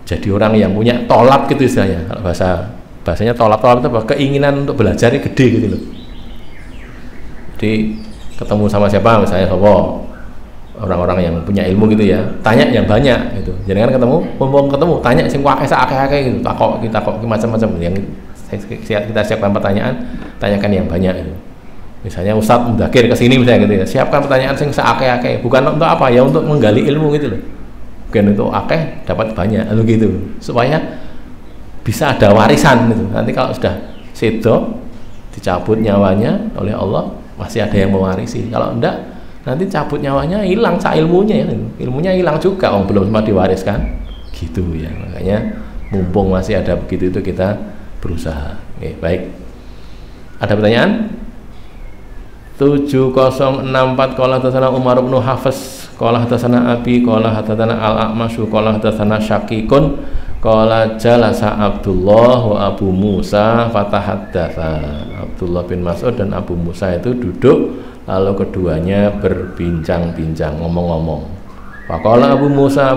Speaker 1: jadi orang yang punya tolak gitu istilahnya. Kalau bahasa bahasanya tolap itu apa? Keinginan untuk belajar ini gede gitu loh. Jadi ketemu sama siapa, misalnya orang-orang yang punya ilmu gitu ya, tanya yang banyak gitu. Jangan ketemu, mumpung ketemu, tanya sing akeh-akeh gitu, takok macam-macam yang kita siapkan pertanyaan, tanyakan yang banyak gitu. Misalnya Ustadz Mudakir kesini misalnya gitu ya, siapkan pertanyaan sing seakeh-akeh, bukan untuk apa ya, untuk menggali ilmu gitu loh, bukan untuk akeh dapat banyak lalu gitu, supaya bisa ada warisan gitu. Nanti kalau sudah sedo dicabut nyawanya oleh Allah, masih ada yang mewarisi. Kalau enggak, nanti cabut nyawanya hilang ilmunya ya, ilmunya hilang juga, belum sempat diwariskan gitu ya. Makanya mumpung masih ada begitu itu kita berusaha. Oke, baik, ada pertanyaan? 7064 qala hadatsana Umar bin Hafiz qala hadatsana Abi qala hadatsana Al-A'masyu qala hadatsana Syaqiqun qala jalasa Abdullah wa Abu Musa fatahaddatsa. Abdullah bin Mas'ud dan Abu Musa itu duduk, lalu keduanya berbincang-bincang, ngomong-ngomong. Faqala Abu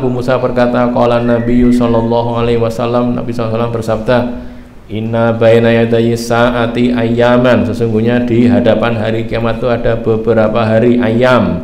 Speaker 1: Musa berkata, qala Nabi sallallahu alaihi wasallam, Nabi sallallahu alaihi wasallam bersabda, inna baina yadayi saati ayyaman, sesungguhnya di hadapan hari kiamat itu ada beberapa hari ayam,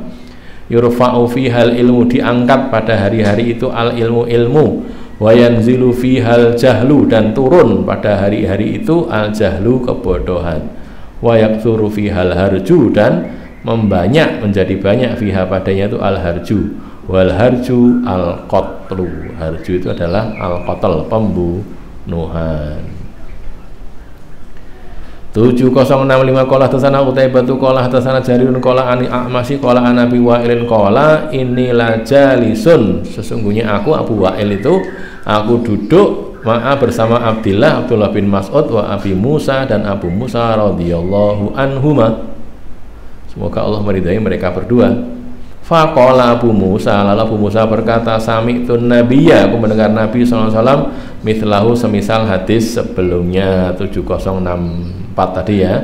Speaker 1: yurfa'u fihal ilmu, diangkat pada hari-hari itu al ilmu, wa yanzilu fihal jahlu, dan turun pada hari-hari itu al jahlu, kebodohan, wa yaksuru fihal harju, dan membanyak menjadi banyak fiha padanya itu al harju, wal harju al qatlu, harju itu adalah al qatl, pembunuhan. 7065 qala hadatsana Utaibatu qala hadatsana Jarirun qala ani A'masy qala an Abi Wa'ilin qala inilah jalisun, sesungguhnya aku Abu Wa'il itu aku duduk bersama Abdullah bin Mas'ud wa Abi Musa dan Abu Musa radhiyallahu anhuma, semoga Allah meridai mereka berdua. Faqala Abu Musa, lalu Abu Musa berkata, sami'tun nabiyya, aku mendengar Nabi SAW mithlahu, semisal hadis sebelumnya 7064 tadi ya.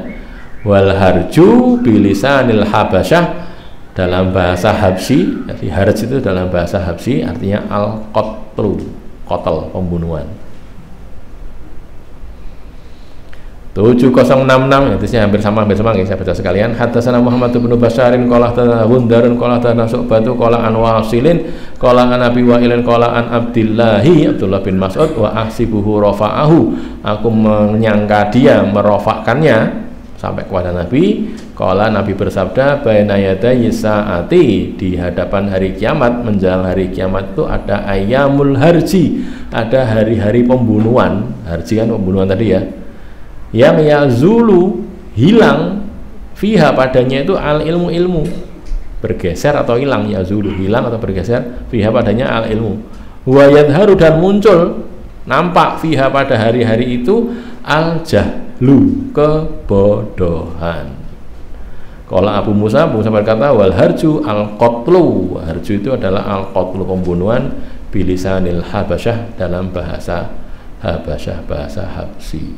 Speaker 1: Wal harju bilisanil habasyah, dalam bahasa Habsyi, jadi harj itu dalam bahasa Habsyi artinya al-qatlu, qatl, pembunuhan. 7066 itu sih hampir sama ya, saya baca sekalian. Hadatsana Muhammad bin Basharin qala hadatsana Hundarun qala hadatsana Syu'batu qala an Wasilin qala an Abi Wa'ilin qala an Abdullah bin Mas'ud wa ahsibuhu rafa'ahu, aku menyangka dia merofakkannya sampai kepada Nabi. Qala, Nabi bersabda, baina yadayi saati, di hadapan hari kiamat, menjelang hari kiamat itu ada ayyamul harji, ada hari-hari pembunuhan. Harji kan pembunuhan tadi ya, yang yazulu, hilang, fiha padanya itu al ilmu, bergeser atau hilang, yazulu hilang atau bergeser, fiha padanya al ilmu, wa yadharu, dan muncul, nampak, fiha pada hari-hari itu al jahlu, kebodohan. Qala Abu Musa berkata, wal harju al qatlu, harju itu adalah al qatlu, pembunuhan, bilisanil habasyah, dalam bahasa Habasyah, bahasa Habsyi.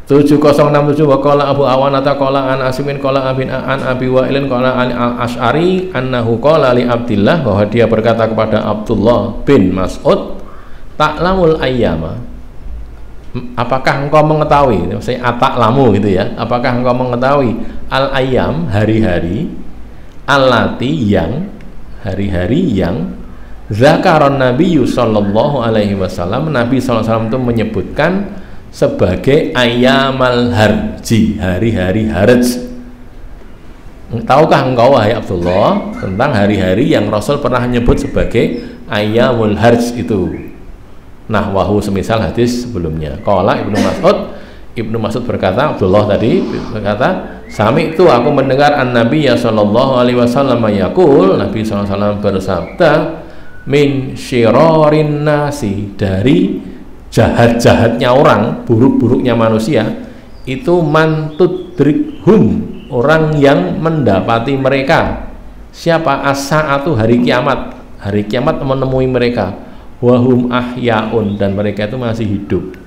Speaker 1: 7067 wa qala Abu Awanata qala an Asimin qala an Abi Wa'ilin qala an al-Asy'ari annahu qala li Abdillah, bahwa dia berkata kepada Abdullah bin Mas'ud, ta'lamul ayyama, apakah engkau mengetahui, saya ata'lamu gitu ya, apakah engkau mengetahui al-ayyam, hari-hari, allati, yang, hari-hari yang zakaron Nabiyyu sallallahu alaihi wasallam, Nabi sallallahu alaihi wasallam itu menyebutkan sebagai ayyamal harji, hari-hari harj. Tahukah engkau wahai Abdullah tentang hari-hari yang Rasul pernah menyebut sebagai ayyamul harj itu? Nah, wahu, semisal hadis sebelumnya. Qala Ibnu Mas'ud berkata, Abdullah tadi berkata, sami itu aku mendengar an-Nabi sallallahu alaihi wasallam yaqul, Nabi sallallahu alaihi wasallam bersabda, min syirarin nasi, dari jahat-jahatnya orang, buruk-buruknya manusia itu, man tudrikhum, orang yang mendapati mereka. Siapa? As-sa'atu, hari kiamat, hari kiamat menemui mereka, wahum ahyaun, dan mereka itu masih hidup,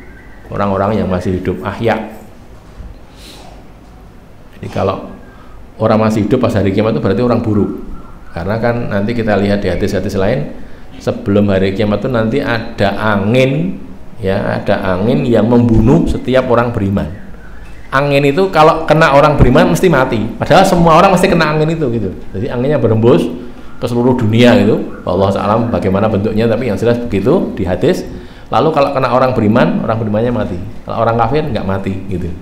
Speaker 1: orang-orang yang masih hidup, ahya. Jadi kalau orang masih hidup pas hari kiamat itu berarti orang buruk. Karena kan nanti kita lihat di hadis-hadis lain, sebelum hari kiamat itu nanti ada angin, ya, ada angin yang membunuh setiap orang beriman. Angin itu kalau kena orang beriman mesti mati. Padahal semua orang mesti kena angin itu gitu. Jadi anginnya berembus ke seluruh dunia gitu. Allah alam bagaimana bentuknya, tapi yang jelas begitu di hadis. Lalu kalau kena orang berimannya mati. Kalau orang kafir nggak mati gitu.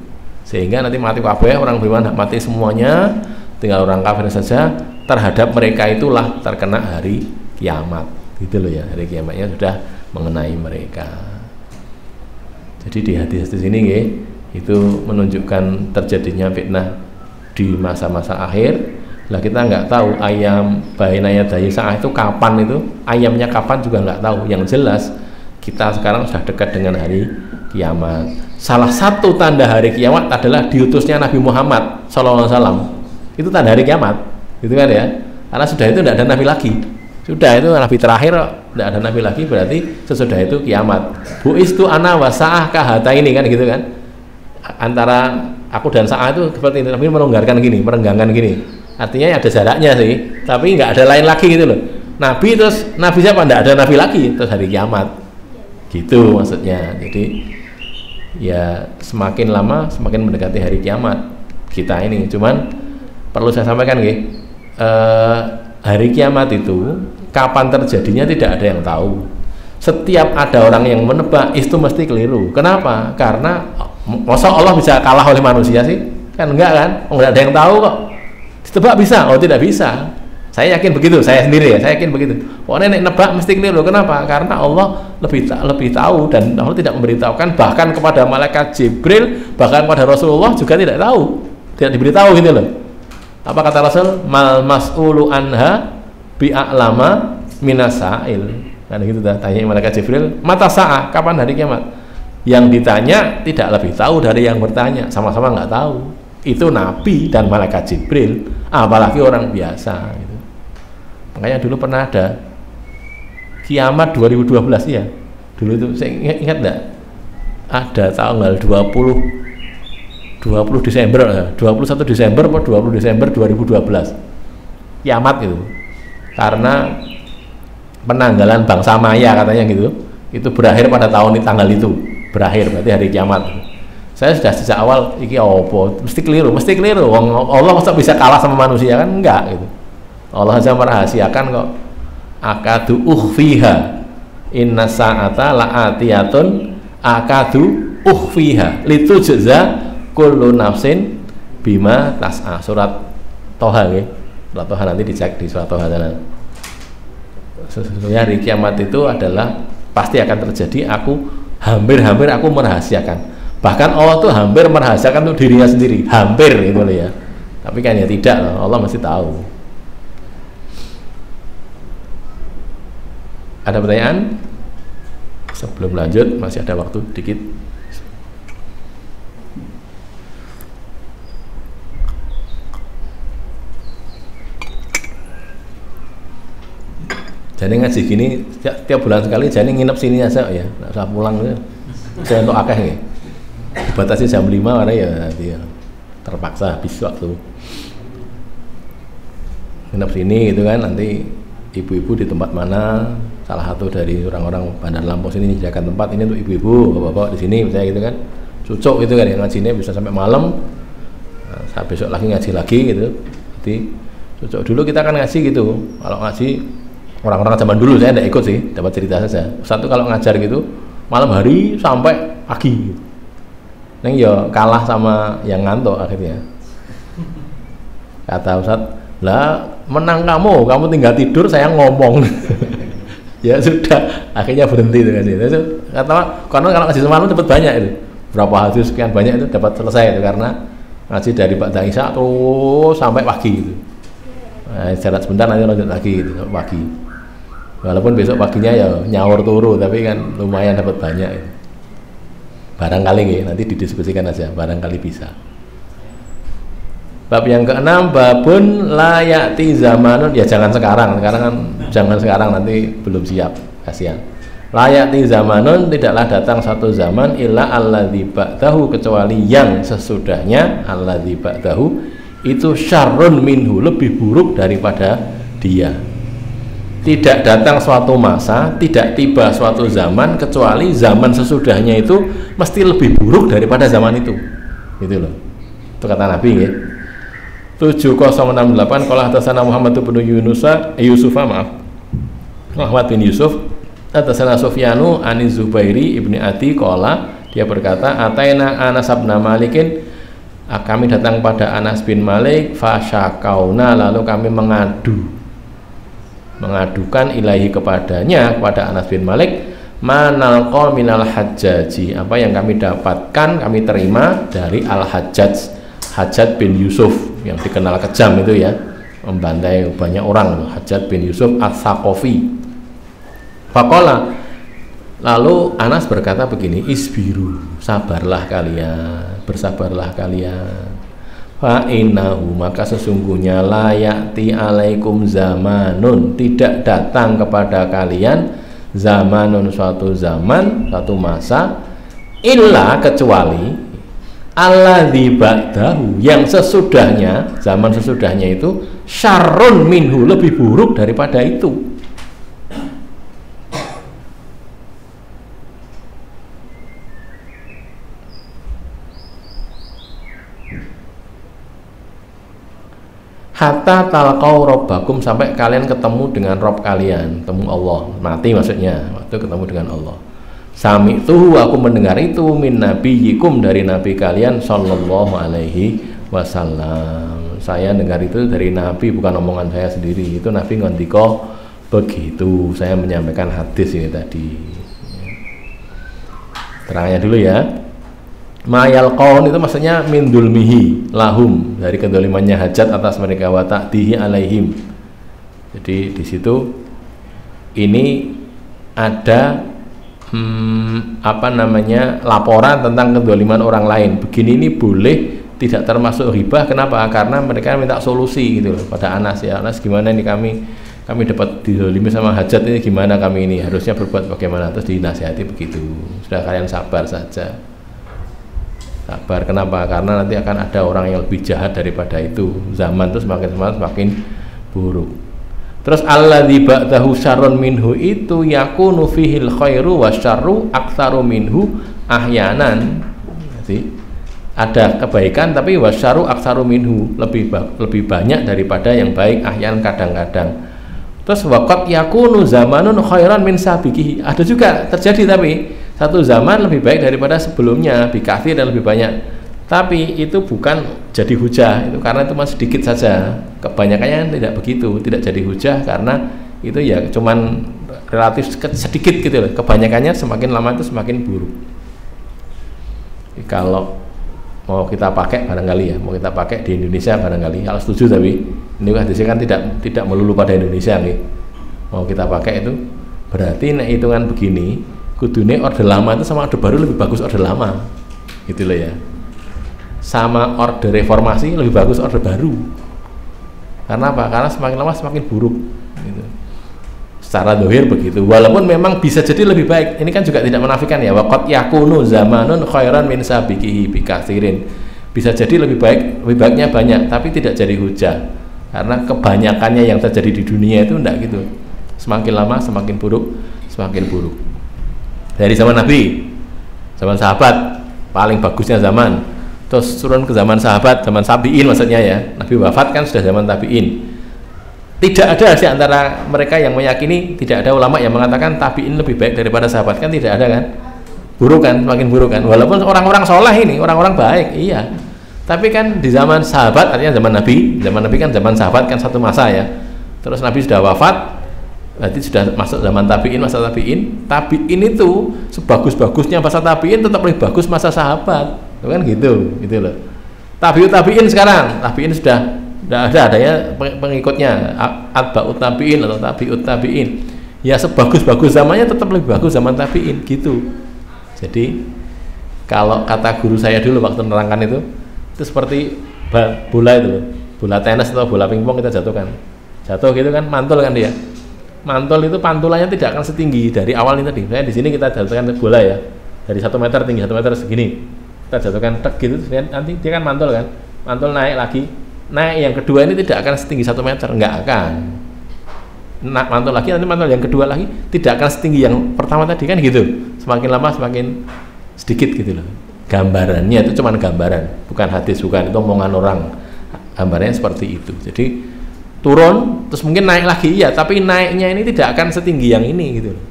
Speaker 1: Sehingga nanti mati kabeh, orang beriman nggak mati semuanya, tinggal orang kafir saja. Terhadap mereka itulah terkena hari kiamat. Gitu loh ya, hari kiamatnya sudah mengenai mereka. Jadi di hadis-hadis ini itu menunjukkan terjadinya fitnah di masa-masa akhir. Lah kita nggak tahu ayam bainaya dayi sa'ah itu kapan, itu ayamnya kapan juga nggak tahu. Yang jelas kita sekarang sudah dekat dengan hari kiamat. Salah satu tanda hari kiamat adalah diutusnya Nabi Muhammad SAW. Itu tanda hari kiamat, gitu kan ya? Karena sudah itu tidak ada nabi lagi. Sudah itu nabi terakhir, tidak ada nabi lagi, berarti sesudah itu kiamat. Bu'istu ana wa sa'ah kahata ini kan gitu kan? Antara aku dan sa'ah itu seperti itu, Nabi melonggarkan gini, merenggangkan gini. Artinya ada jaraknya sih, tapi nggak ada lain lagi gitu loh. Nabi terus nabi siapa? Nggak ada nabi lagi terus hari kiamat. Gitu maksudnya. Jadi ya semakin lama semakin mendekati hari kiamat kita ini. Cuman perlu saya sampaikan hari kiamat itu kapan terjadinya tidak ada yang tahu. Setiap ada orang yang menebak itu mesti keliru. Kenapa? Karena masa Allah bisa kalah oleh manusia sih? Kan enggak kan? Enggak ada yang tahu kok. Ditebak bisa? Oh tidak bisa. Saya yakin begitu, saya sendiri ya, saya yakin begitu. Pokoknya nek nebak mesti keliru. Kenapa? Karena Allah lebih tahu, dan Allah tidak memberitahukan, bahkan kepada malaikat Jibril, bahkan kepada Rasulullah juga tidak tahu, tidak diberitahu gitu loh. Apa kata Rasul? Mal mas'ulu anha bi'a'lama minasail. Nah gitu dah, tanya malaikat Jibril, mata sa'ah, kapan hari kiamat? Yang ditanya tidak lebih tahu dari yang bertanya, sama-sama nggak tahu. Itu Nabi dan malaikat Jibril, apalagi orang biasa gitu. Makanya dulu pernah ada kiamat 2012 ya. Dulu itu saya ingat enggak? Ada tanggal 20 Desember, 21 Desember atau 20 Desember 2012. Kiamat itu. Karena penanggalan bangsa Maya katanya gitu. Itu berakhir pada tanggal itu. Berakhir berarti hari kiamat. Saya sudah sejak awal iki opo, mesti keliru. Allah masa bisa kalah sama manusia kan? Enggak gitu. Allah saja merahasiakan kok. Akadu ukhfiha inna sa'ata la'atiyatun akadu ukhfiha litujza kullu nafsin bima tas'a. Surat Toha ya. Surat Toha nanti dicek di surat Toha sana. Sesungguhnya hari kiamat itu adalah pasti akan terjadi. Aku hampir aku merahasiakan. Bahkan Allah tuh hampir merahasiakan untuk dirinya sendiri. Hampir gitu loh ya. Tapi kan ya tidak, Allah masih tahu. Ada pertanyaan? Sebelum lanjut masih ada waktu dikit. Jadi ngaji gini tiap bulan sekali, jadi nginep sini aja ya, nggak usah pulang ya. Saya untuk akeh ya. Dibatasi jam 5 karena ya nanti ya terpaksa habis waktu. Nginep sini gitu kan, nanti ibu-ibu di tempat mana, salah satu dari orang-orang Bandar Lampung sini menyediakan tempat ini untuk ibu-ibu, bapak-bapak di sini misalnya gitu kan, cocok gitu kan, yang ngajinya bisa sampai malam. Nah, saya besok lagi ngaji lagi gitu. Jadi cocok dulu kita kan ngaji gitu. Kalau ngaji orang-orang zaman dulu saya tidak ikut sih, dapat cerita saja. Satu kalau ngajar gitu malam hari sampai pagi gitu. Neng ya kalah sama yang ngantuk akhirnya. Kata Ustaz, lah menang kamu tinggal tidur, saya ngomong. Ya sudah, akhirnya berhenti itu ngaji. Kata karena kalau ngaji semalam dapat banyak itu, berapa hadis sekian banyak itu dapat selesai itu karena ngaji dari Ba'da Isya terus sampai pagi gitu. Nah, istirahat sebentar nanti lanjut lagi gitu sampai pagi. Walaupun besok paginya ya nyaur turu, tapi kan lumayan dapat banyak itu. Barangkali ya, nanti didiskusikan aja, barangkali bisa. Bab yang keenam, babun la ya'ti zamanun, ya jangan sekarang kan jangan sekarang, nanti belum siap, kasihan. La ya'ti zamanun, tidaklah datang satu zaman illa alladzi ba'dahu, kecuali yang sesudahnya alladzi ba'dahu itu syarrun minhu, lebih buruk daripada dia. Tidak datang suatu masa, tidak tiba suatu zaman, kecuali zaman sesudahnya itu mesti lebih buruk daripada zaman itu. Gitu loh. Itu kata Nabi ya. 7068 qala hadatsana Muhammad bin Yusufa Muhammad bin Yusuf hadatsana Sufyanu an Zubairi ibni Adi qala, dia berkata ataina Anas bin Malikin, kami datang pada Anas bin Malik, fasyakauna, lalu kami mengadukan ilahi kepadanya, kepada Anas bin Malik, manalqa minal hajjaji, apa yang kami dapatkan, kami terima dari al-hajjaj, Hajjaj bin Yusuf yang dikenal kejam itu ya, membantai banyak orang, Hajjaj bin Yusuf as-Saqafi. Faqala, lalu Anas berkata begini, isbiru, sabarlah kalian, bersabarlah kalian. Fa innahu, maka sesungguhnya la ya'ti alaikum zamanun, tidak datang kepada kalian zamanun, suatu zaman, suatu masa, illa, kecuali alladzi ba'dahu, yang sesudahnya, zaman sesudahnya itu syarrun minhu, lebih buruk daripada itu. Hatta talqau rabbakum, sampai kalian ketemu dengan Rabb kalian, ketemu Allah, mati maksudnya, waktu ketemu dengan Allah. Sami tuh, aku mendengar itu min nabiyikum, dari nabi kalian sallallahu alaihi wasallam. Saya dengar itu dari nabi, bukan omongan saya sendiri. Itu nabi ngondiko begitu. Saya menyampaikan hadis ini tadi. Terangnya dulu ya. Mayal qaun itu maksudnya min dulmihi lahum, dari kedolimannya Hajjaj atas mereka, wa ta'dihi alaihim. Jadi di situ ini ada laporan tentang kedoliman orang lain. Begini ini boleh, tidak termasuk ghibah. Kenapa? Karena mereka minta solusi gitu loh pada Anas, ya Anas gimana ini kami dapat didolimi sama Hajjaj, ini gimana kami ini harusnya berbuat bagaimana. Terus dinasihati begitu, sudah kalian sabar saja, sabar. Kenapa? Karena nanti akan ada orang yang lebih jahat daripada itu. Zaman itu semakin buruk. Terus alladzi ba'dahu syarrun minhu, itu yakunu fihil khairu wasyarru aktsaru minhu ahyanan. Jadi ada kebaikan tapi wasyarru aktsaru minhu, lebih banyak daripada yang baik, ahyan, kadang-kadang. Terus waqat yakunu zamanun khairan min sabiqihi, ada juga terjadi tapi satu zaman lebih baik daripada sebelumnya, bikathir, dan lebih banyak. Tapi itu bukan jadi hujah, itu karena itu masih sedikit saja. Kebanyakannya tidak begitu, tidak jadi hujah karena itu ya cuman relatif sedikit gitu loh. Kebanyakannya semakin lama itu semakin buruk. Jadi kalau mau kita pakai barangkali ya, mau kita pakai di Indonesia barangkali, kalau setuju, tapi ini hadisnya kan tidak melulu pada Indonesia nih. Mau kita pakai itu berarti nek hitungan begini, kudune orde lama itu sama orde baru lebih bagus orde lama, gitu loh ya. Sama orde reformasi lebih bagus orde baru. Karena apa? Karena semakin lama semakin buruk gitu. Secara dohir begitu. Walaupun memang bisa jadi lebih baik. Ini kan juga tidak menafikan ya, waqat yakunu zamanun khairan min sabiqihi bikatsirin. Bisa jadi lebih baiknya banyak, tapi tidak jadi hujah. Karena kebanyakannya yang terjadi di dunia itu enggak gitu. Semakin lama semakin buruk, semakin buruk. Dari zaman Nabi, zaman sahabat paling bagusnya zaman. Terus turun ke zaman sahabat, zaman tabi'in maksudnya ya. Nabi wafat kan sudah zaman tabi'in. Tidak ada di antara mereka yang meyakini, tidak ada ulama yang mengatakan tabi'in lebih baik daripada sahabat, kan tidak ada kan? Buruk kan, semakin buruk kan. Walaupun orang-orang soleh ini, orang-orang baik, iya. Tapi kan di zaman sahabat, artinya zaman Nabi kan zaman sahabat kan satu masa ya. Terus Nabi sudah wafat, berarti sudah masuk zaman tabi'in, masa tabi'in. Tabi'in itu sebagus-bagusnya masa tabi'in tetap lebih bagus masa sahabat. Kan gitu loh. Tabi'in sekarang, tabi'in sudah tidak ada adanya pengikutnya, atba'ut tabi'in atau tabi'ut tabi'in. Ya sebagus-bagus zamannya tetap lebih bagus zaman tabi'in gitu. Jadi kalau kata guru saya dulu waktu menerangkan itu seperti bola itu loh, bola tenis atau bola pingpong kita jatuhkan, jatuh gitu kan, mantul kan dia. Mantul itu pantulannya tidak akan setinggi dari awal ini tadi. Saya di sini kita jatuhkan bola ya, dari 1 meter tinggi, 1 meter segini. Kita jatuhkan tek gitu, nanti dia kan mantul kan, mantul naik lagi, naik yang kedua ini tidak akan setinggi 1 meter, enggak akan. mantul lagi, nanti mantul yang kedua lagi tidak akan setinggi yang pertama tadi kan gitu. Semakin lama semakin sedikit gitu loh. Gambarannya itu cuma gambaran, bukan hadis, bukan itu omongan orang. Gambarnya seperti itu. Jadi turun terus mungkin naik lagi ya, tapi naiknya ini tidak akan setinggi yang ini gitu loh.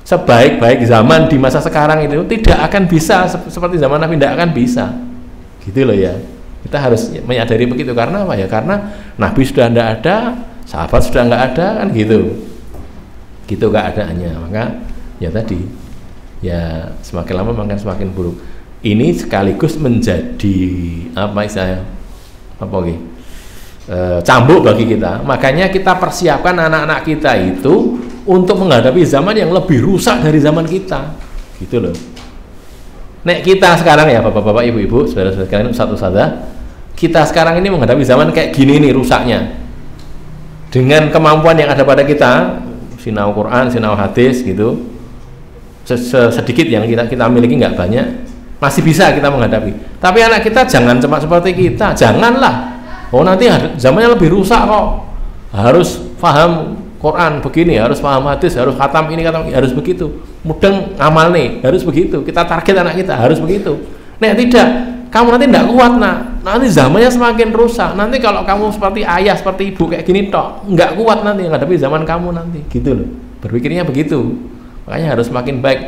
Speaker 1: Sebaik-baik zaman di masa sekarang itu tidak akan bisa seperti zaman Nabi, tidak akan bisa gitu loh ya. Kita harus menyadari begitu. Karena apa ya? Karena Nabi sudah tidak ada, sahabat sudah nggak ada kan gitu keadaannya. Maka ya tadi ya semakin lama makin semakin buruk. Ini sekaligus menjadi apa istilahnya cambuk bagi kita. Makanya kita persiapkan anak-anak kita itu untuk menghadapi zaman yang lebih rusak dari zaman kita gitu loh. Nek kita sekarang ya bapak-bapak, ibu-ibu, saudara-saudara sekalian, ustaz-ustazah, kita sekarang ini menghadapi zaman kayak gini nih rusaknya, dengan kemampuan yang ada pada kita, sinau Quran, sinau hadis gitu, sedikit yang kita miliki, nggak banyak, masih bisa kita menghadapi. Tapi anak kita jangan cuma seperti kita, janganlah. Oh nanti zamannya lebih rusak kok, harus paham Quran begini, harus paham hadis, harus khatam ini, harus begitu, mudeng amal nih, harus begitu, kita target anak kita harus begitu. Nek tidak, kamu nanti tidak kuat, nanti zamannya semakin rusak. Nanti kalau kamu seperti ayah, seperti ibu kayak gini tok, nggak kuat nanti menghadapi zaman kamu nanti, gitu loh. Berpikirnya begitu. Makanya harus semakin baik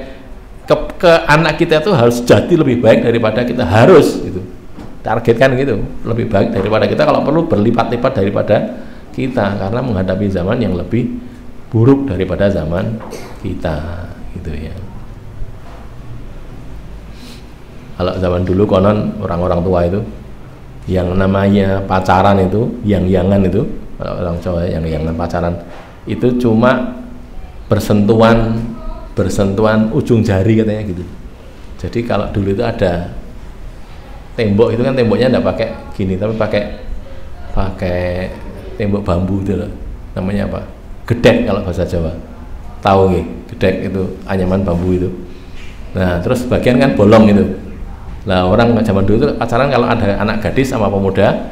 Speaker 1: ke anak kita itu harus jadi lebih baik daripada kita, harus gitu. Targetkan gitu, lebih baik daripada kita, kalau perlu berlipat-lipat daripada kita, karena menghadapi zaman yang lebih buruk daripada zaman kita gitu ya. Kalau zaman dulu konon orang-orang tua itu yang namanya pacaran itu, yang-yangan itu, orang Jawa yang-yangan pacaran itu cuma bersentuhan ujung jari katanya gitu. Jadi kalau dulu itu ada tembok, itu kan temboknya enggak pakai gini, tapi pakai tembok bambu itu loh, namanya apa? Gedek kalau bahasa Jawa. Tahu nggih? Gedek itu anyaman bambu itu. Nah, terus bagian kan bolong itu. Nah, orang zaman dulu itu pacaran kalau ada anak gadis sama pemudanya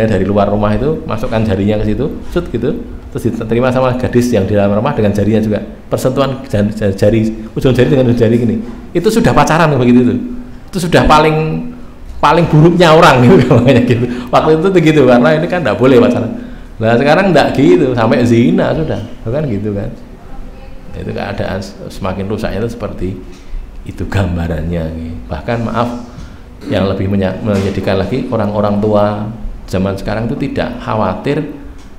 Speaker 1: dari luar rumah itu masukkan jarinya ke situ, sut gitu. Terus diterima sama gadis yang di dalam rumah dengan jarinya juga. Persentuhan jari, ujung jari dengan ujung jari gini. Itu sudah pacaran begitu itu. Itu sudah paling buruknya orang gitu, makanya gitu. Waktu itu begitu, karena ini kan enggak boleh pacaran. Nah sekarang enggak gitu, sampai zina sudah, kan gitu kan. Itu keadaan semakin rusaknya itu seperti itu gambarannya. Bahkan maaf, yang lebih menyedihkan lagi, orang-orang tua zaman sekarang itu tidak khawatir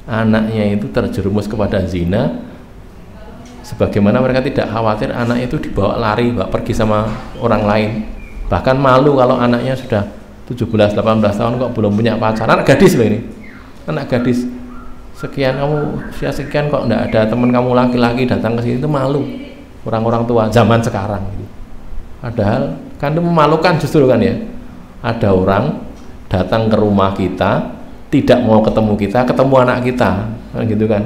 Speaker 1: anaknya itu terjerumus kepada zina, sebagaimana mereka tidak khawatir anak itu dibawa lari, bawa pergi sama orang lain. Bahkan malu kalau anaknya sudah 17-18 tahun kok belum punya pacar. Anak gadis loh ini, anak gadis. Sekian kamu usia sekian kok enggak ada teman kamu laki-laki datang ke sini, itu malu orang-orang tua zaman sekarang gitu. Padahal kan itu memalukan justru kan ya. Ada orang datang ke rumah kita, tidak mau ketemu kita, ketemu anak kita, kan gitu kan.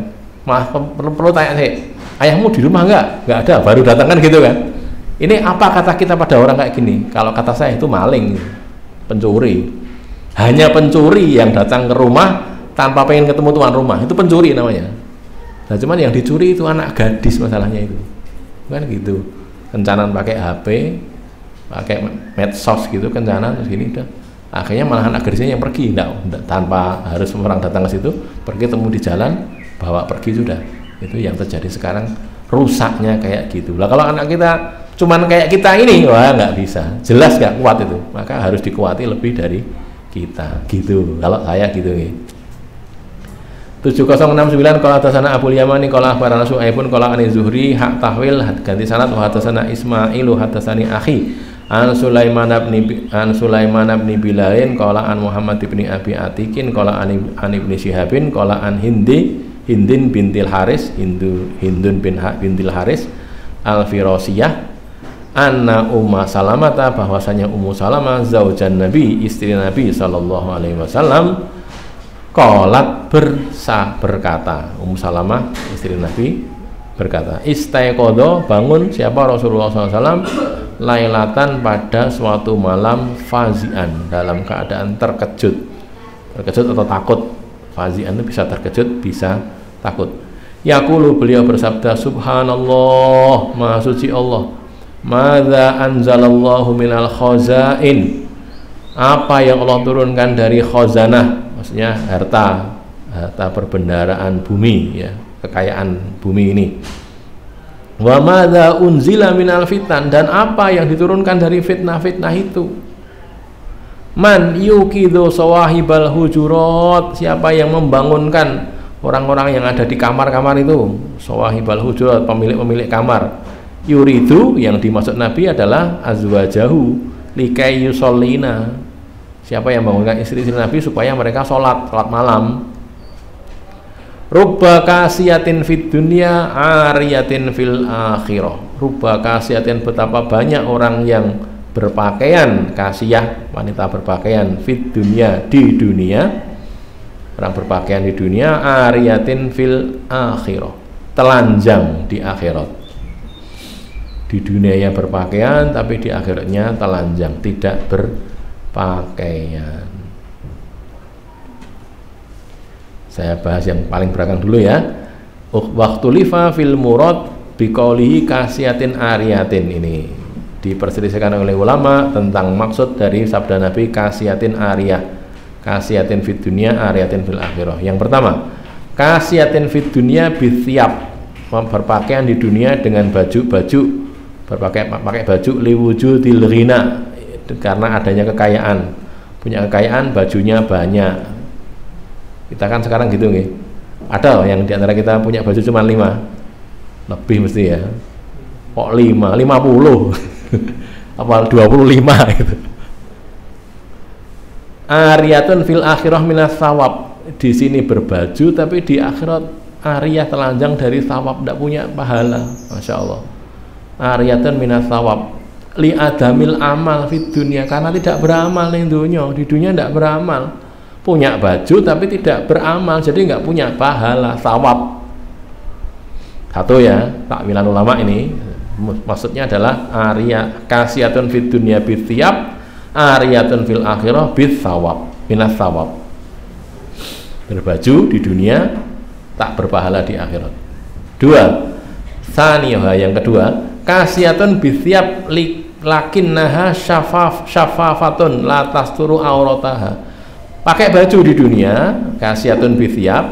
Speaker 1: Maaf, perlu tanya sih, ayahmu di rumah enggak ada, baru datang kan gitu kan. Ini apa kata kita pada orang kayak gini? Kalau kata saya itu maling, pencuri. Hanya pencuri yang datang ke rumah tanpa pengen ketemu tuan rumah, itu pencuri namanya. Nah cuman yang dicuri itu anak gadis, masalahnya itu kan gitu. Kencanan pakai HP, pakai medsos gitu, kencanan terus gini udah. Akhirnya malah anak gadisnya yang pergi, enggak, tanpa harus orang datang ke situ, pergi temu di jalan, bawa pergi sudah. Itu yang terjadi sekarang, rusaknya kayak gitu. Lah kalau anak kita cuman kayak kita ini, wah nggak bisa, jelas nggak kuat itu. Maka harus dikuati lebih dari kita gitu. Kalau saya gitu nih. 7069 qala hatasana Abul Yamani qala akhbarana Su'aibun qala an Zuhri hak tahwil ganti sanad wa hatasana Ismailu hatasani akhi an Sulaiman bin Bilain qala an Muhammad bin Abi Atikin qala an Ibnu Syihabin qala an Hindin bintil Haris Hindun bintil Haris al-Firasiyah anna Umma Salamata, bahwasanya Ummu Salamah zaujan Nabi, istri Nabi sallallahu alaihi wasallam, qalat berkata, Ummu Salamah istri Nabi berkata, istaiqadha, bangun siapa Rasulullah SAW lailatan, pada suatu malam, fazian, dalam keadaan terkejut atau takut. Fazian itu bisa terkejut, bisa takut. Yaqulu, beliau bersabda, subhanallah, maha suci Allah, madza anzalallahu minal khazain, apa yang Allah turunkan dari khazanah, maksudnya harta perbendaharaan bumi, ya, kekayaan bumi ini. Wa madza unzila minal fitan, dan apa yang diturunkan dari fitnah-fitnah itu. Man yuqidu sawahibal hujurat, siapa yang membangunkan orang-orang yang ada di kamar-kamar itu, sawahibal hujurat, pemilik-pemilik kamar. Yuridu, yang dimaksud Nabi adalah azwajahu likai yusallina, siapa yang membangunkan istri-istri Nabi supaya mereka sholat malam. Rubba kasiyatin fid dunya ariyatin fil akhirah. Rubba kasiyatin, betapa banyak orang yang berpakaian kasiyah, wanita berpakaian, fid dunya, di dunia, orang berpakaian di dunia, ariyatin fil akhirah, telanjang di akhirat. Di dunia yang berpakaian, tapi di akhiratnya telanjang, tidak berpakaian. Saya bahas yang paling belakang dulu ya. Waktu lifa fil murad biqaulihi kasiyatin ariyatin, ini diperselisihkan oleh ulama tentang maksud dari sabda Nabi kasiyatin ariyah, kasiyatin fid dunya ariyatin fil akhirah. Yang pertama, kasiyatin fid dunya bithiab, berpakaian di dunia dengan baju-baju, pakai baju liwujudil ghina, karena adanya kekayaan, punya kekayaan, bajunya banyak. Kita kan sekarang gitu nih, ada loh yang diantara kita punya baju cuma 5, lebih mesti ya, kok 50 apa 25 gitu. Ariyatun fil akhirah minas sawab, di sini berbaju tapi di akhirat ariyah, telanjang dari sawab, tidak punya pahala. Masya Allah. Ariyatun minas sawab li adamil amal fid dunya, karena tidak beramal di dunia tidak beramal, punya baju tapi tidak beramal, jadi nggak punya pahala sawab. Satu ya, takwilan ulama ini maksudnya adalah ariyah kasiyatun fid dunya bithiab, ariyatun fil akhirah bitsawab, minas sawab. Berbaju di dunia tak berpahala di akhirat. Dua, saniyah, yang kedua, kasiyatun bithiab lakinnaha syafafatun la tasturu aurataha. Pakai baju di dunia, kasiyatun bithiab,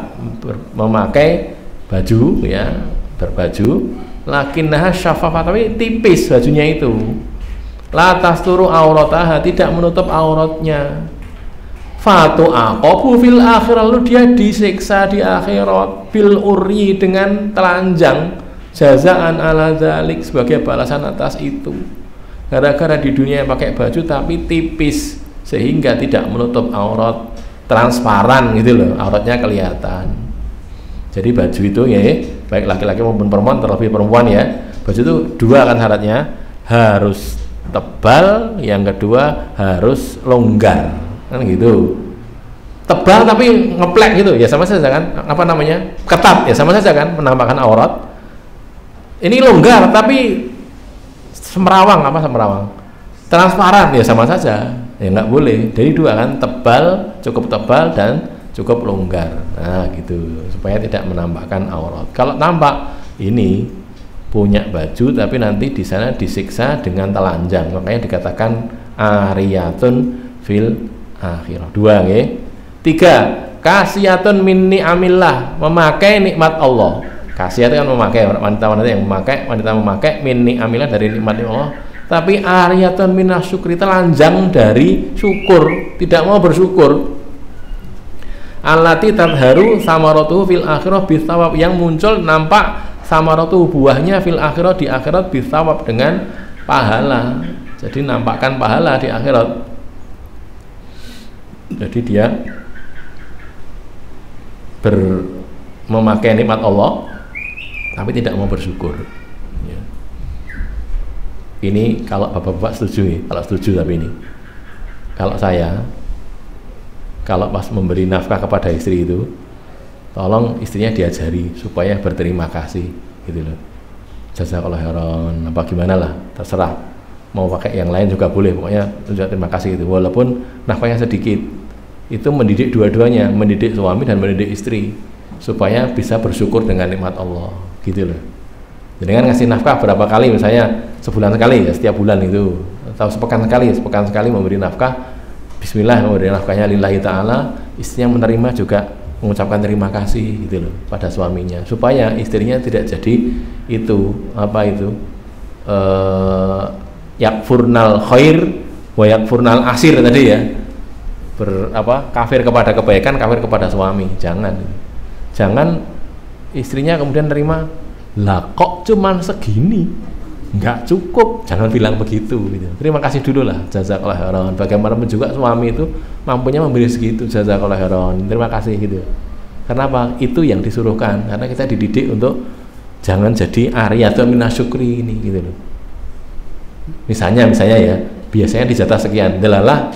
Speaker 1: memakai baju ya, berbaju, lakinnaha syafafat, tapi tipis bajunya itu, la tasturu aurataha, tidak menutup auratnya. Fatu aqabu fil akhirah, lalu dia disiksa di akhirat bil uri, dengan telanjang, jazaan ala dzalik, sebagai balasan atas itu. Gara-gara di dunia pakai baju tapi tipis, sehingga tidak menutup aurat, transparan gitu loh, auratnya kelihatan. Jadi baju itu ya, baik laki-laki maupun perempuan, terlebih perempuan ya, baju itu dua kan syaratnya, harus tebal, yang kedua harus longgar, kan gitu. Tebal tapi ngeplek gitu ya sama saja kan, apa namanya, ketat ya sama saja kan, menampakkan aurat. Ini longgar tapi semrawang, apa semrawang, transparan ya sama saja, ya nggak boleh. Jadi dua kan, tebal, cukup tebal, dan cukup longgar. Nah gitu, supaya tidak menampakkan aurat. Kalau tampak, ini punya baju tapi nanti di sana disiksa dengan telanjang, makanya dikatakan ariyatun fil akhirah. Dua nggih. Tiga, kasiyatun min ni'amillah, memakai nikmat Allah. Kasiyat itu kan memakai, wanita-wanita yang memakai, wanita memakai min ni'amillah, dari nikmat Allah. Tapi ariyatun minas syukri, telanjang dari syukur, tidak mau bersyukur. Allati tadharu samaratuhu fil akhirah bisawab, yang muncul nampak samaratuhu, buahnya, fil akhirah, di akhirat, bisawab, dengan pahala. Jadi nampakkan pahala di akhirat. Jadi dia memakai nikmat Allah tapi tidak mau bersyukur ya. Ini kalau bapak-bapak setuju nih, kalau setuju. Tapi ini kalau saya, kalau pas memberi nafkah kepada istri itu, tolong istrinya diajari supaya berterima kasih gitu loh, jazakallahu khairan, apa gimana lah, terserah, mau pakai yang lain juga boleh, pokoknya terima kasih gitu, walaupun nafkahnya sedikit. Itu mendidik dua-duanya, mendidik suami dan mendidik istri, supaya bisa bersyukur dengan nikmat Allah, gitu loh. Jadi kan ngasih nafkah berapa kali, misalnya sebulan sekali ya, setiap bulan itu, atau sepekan sekali memberi nafkah. Bismillah, memberi nafkahnya lillahi ta'ala, istrinya menerima juga mengucapkan terima kasih gitu loh pada suaminya, supaya istrinya tidak jadi itu yakfurnal khair wa yakfurnal asir tadi ya, kafir kepada kebaikan, kafir kepada suami. Jangan istrinya kemudian terima, lah kok cuman segini, nggak cukup, jangan bilang begitu gitu. Terima kasih dulu lah, jazakallahu khairan. Bagaimanapun juga suami itu mampunya memberi segitu, jazakallahu khairan, terima kasih gitu. Kenapa? Itu yang disuruhkan, karena kita dididik untuk jangan jadi ariyatun minasyukri ini gitu loh. Misalnya ya, biasanya dijatah sekian, delalah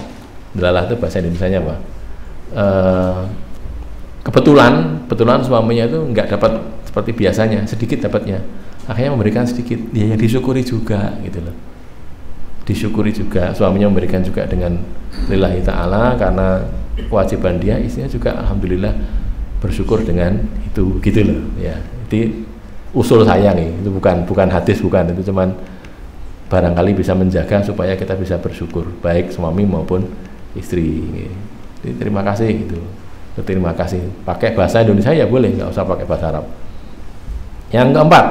Speaker 1: itu bahasa Indonesianya apa? Kebetulan suaminya itu nggak dapat seperti biasanya, sedikit dapatnya, akhirnya memberikan sedikit, dia yang disyukuri juga gitu loh. Disyukuri juga, suaminya memberikan juga dengan lillahi ta'ala, karena kewajiban dia, istrinya juga alhamdulillah bersyukur dengan itu gitu loh ya. Jadi usul saya nih, itu bukan hadis, bukan, itu cuman barangkali bisa menjaga supaya kita bisa bersyukur, baik suami maupun istri. Jadi, terima kasih gitu. Terima kasih. Pakai bahasa Indonesia ya boleh, nggak usah pakai bahasa Arab. Yang keempat,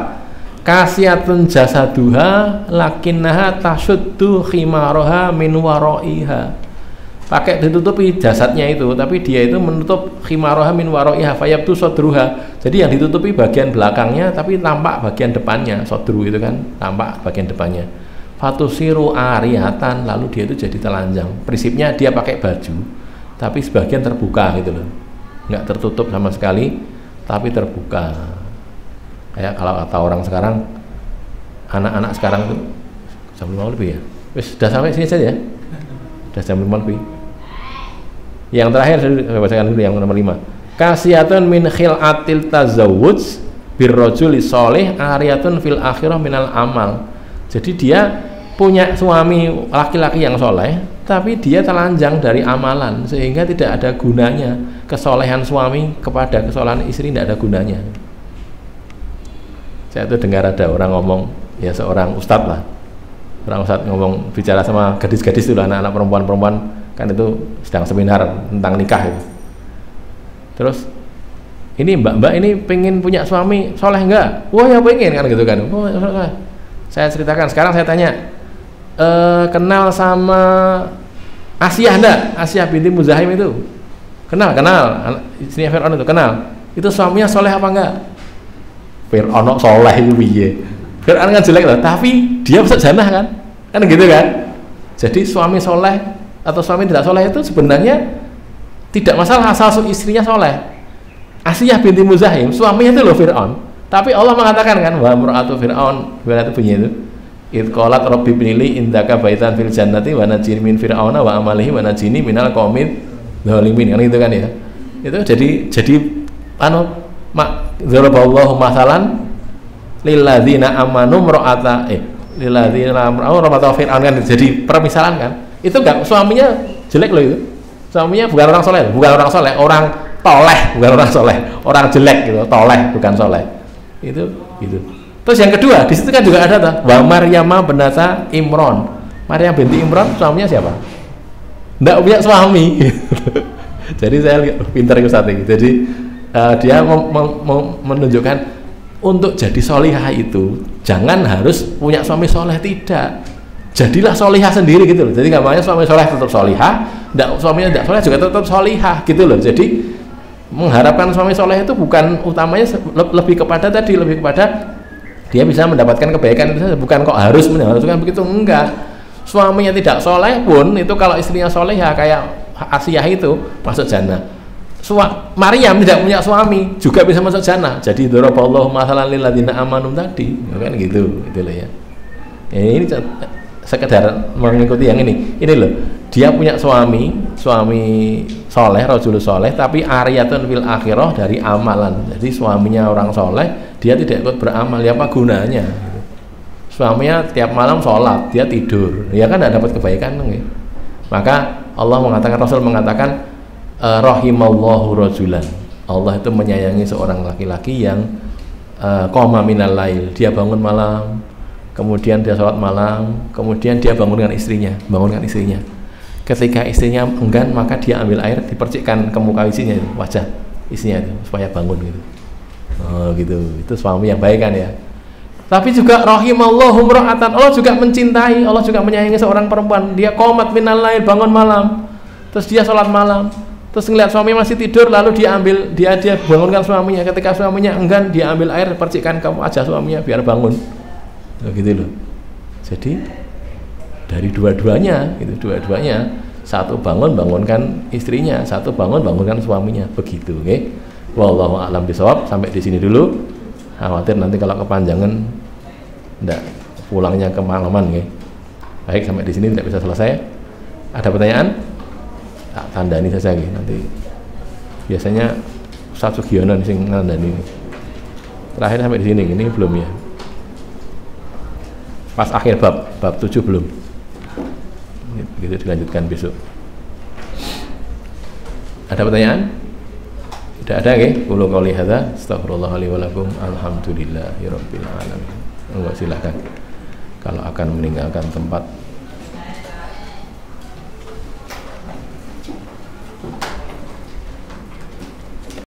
Speaker 1: kasiyatun jasaduha lakinnaha tasuddu khimaroha min waro'iha. Pakai ditutupi jasadnya itu, tapi dia itu menutup khimaroha min waro'iha fayabtu sodruha. Jadi yang ditutupi bagian belakangnya, tapi tampak bagian depannya. Sodru itu kan tampak bagian depannya. Fatusiru ariyatan, lalu dia itu jadi telanjang. Prinsipnya dia pakai baju, tapi sebagian terbuka gitu loh, nggak tertutup sama sekali, tapi terbuka. Kayak kalau kata orang sekarang, anak-anak sekarang itu jam 5 lebih ya, wis sudah sampai sini saja ya, sudah jam 5 lebih. Yang terakhir saya bacakan dulu yang nomor 5. Kasiyatun min khil'atil tazawwuj birrajuli sholih ariyatun fil akhirah minal amal. Jadi dia punya suami laki-laki yang soleh, tapi dia telanjang dari amalan, sehingga tidak ada gunanya. Kesolehan suami kepada kesolehan istri tidak ada gunanya. Saya tuh dengar ada orang ngomong, ya seorang ustadz lah, orang ustadz ngomong, bicara sama gadis-gadis itu, anak-anak perempuan-perempuan kan itu sedang seminar tentang nikah itu. Terus ini mbak-mbak ini pengen punya suami soleh enggak? Wah ya pengen kan gitu kan. Oh, saya ceritakan, sekarang saya tanya, kenal sama Asiyah enggak? Asiyah binti Muzahim itu kenal, istrinya Fir'aun itu kenal. Itu suaminya soleh apa enggak? Fir'aun soleh itu piye? Fir'aun kan jelek loh, tapi dia masuk jannah kan gitu kan. Jadi suami soleh atau suami tidak soleh itu sebenarnya tidak masalah asal istrinya soleh. Asiyah binti Muzahim suaminya itu loh Fir'aun, tapi Allah mengatakan kan, wa mur'atu Fir'aun, itu bunyi itu, id qalat rabbi ibnili indaka baitan fil jannati wa najini min fir'auna wa amalihi wa najini minal qaumid dzalimin, kan gitu kan ya. Itu jadi dzaraballahu masalan lilladzina amanu mra'ata lilladzina amanu mra'ata fir'aun kan, jadi permisalan kan. Itu enggak, suaminya jelek loh itu. Suaminya bukan orang soleh, orang toleh, bukan orang soleh, orang jelek gitu, toleh bukan soleh. Itu gitu. Terus yang kedua, di situ kan juga ada tuh, wa Maryama binata Imran. Maryam binti Imran suaminya siapa? Enggak punya suami. Jadi saya lihat pintar Ustaz ini. Jadi dia menunjukkan untuk jadi solihah itu jangan harus punya suami soleh, tidak. Jadilah solihah sendiri gitu loh. Jadi gambarnya suami soleh tetap solihah, suaminya tidak soleh juga tetap solihah gitu loh. Jadi mengharapkan suami soleh itu bukan utamanya, lebih kepada dia bisa mendapatkan kebaikan itu saja, bukan kok harus mengharuskan begitu, enggak. Suaminya tidak soleh pun itu kalau istrinya solehah kayak Asiyah itu masuk jannah. Maryam tidak punya suami juga bisa masuk jannah. Jadi daraballahu masalan lil ladzina amanu tadi kan gitu loh ya. Ini sekedar mengikuti yang ini loh, dia punya suami soleh, rajul soleh, tapi ariyatun fil akhirah dari amalan. Jadi suaminya orang soleh, dia tidak ikut beramal, ya apa gunanya gitu. Suaminya tiap malam sholat, dia tidur, ya kan tidak dapat kebaikan ya. Maka Allah mengatakan, Rasul mengatakan rahimallahu rajulan, Allah itu menyayangi seorang laki-laki yang qoma minal lail, dia bangun malam, kemudian dia sholat malam, kemudian dia bangunkan istrinya. Ketika istrinya enggan, maka dia ambil air, dipercikkan ke muka istrinya, wajah istrinya itu, supaya bangun gitu. Oh gitu, itu suami yang baik kan ya. Tapi juga rahimallahu imra'atan, Allah juga mencintai, Allah juga menyayangi seorang perempuan, dia qomat minal lail, bangun malam, terus dia sholat malam, terus ngeliat suami masih tidur, lalu dia bangunkan suaminya. Ketika suaminya enggan, dia ambil air, percikkan ke wajah suaminya biar bangun. Gitu loh. Jadi dari dua-duanya, satu bangunkan istrinya, satu bangunkan suaminya, begitu. Okay? Wallahu a'lam bishawab. Sampai di sini dulu. Khawatir nanti kalau kepanjangan enggak pulangnya kemalaman. Okay? Baik, sampai di sini tidak bisa selesai. Ada pertanyaan? Tak tandani saja gitu. Nanti biasanya Ustaz Sugiono sing ngandani. Terakhir sampai di sini, ini belum ya. Pas akhir bab 7 belum. Begitu dilanjutkan besok. Ada pertanyaan? Tidak ada, nggih? Qulu qouli hadza, astaghfirullah li wa lakum, alhamdulillahirabbil alamin. Enggak, silakan. Kalau akan meninggalkan tempat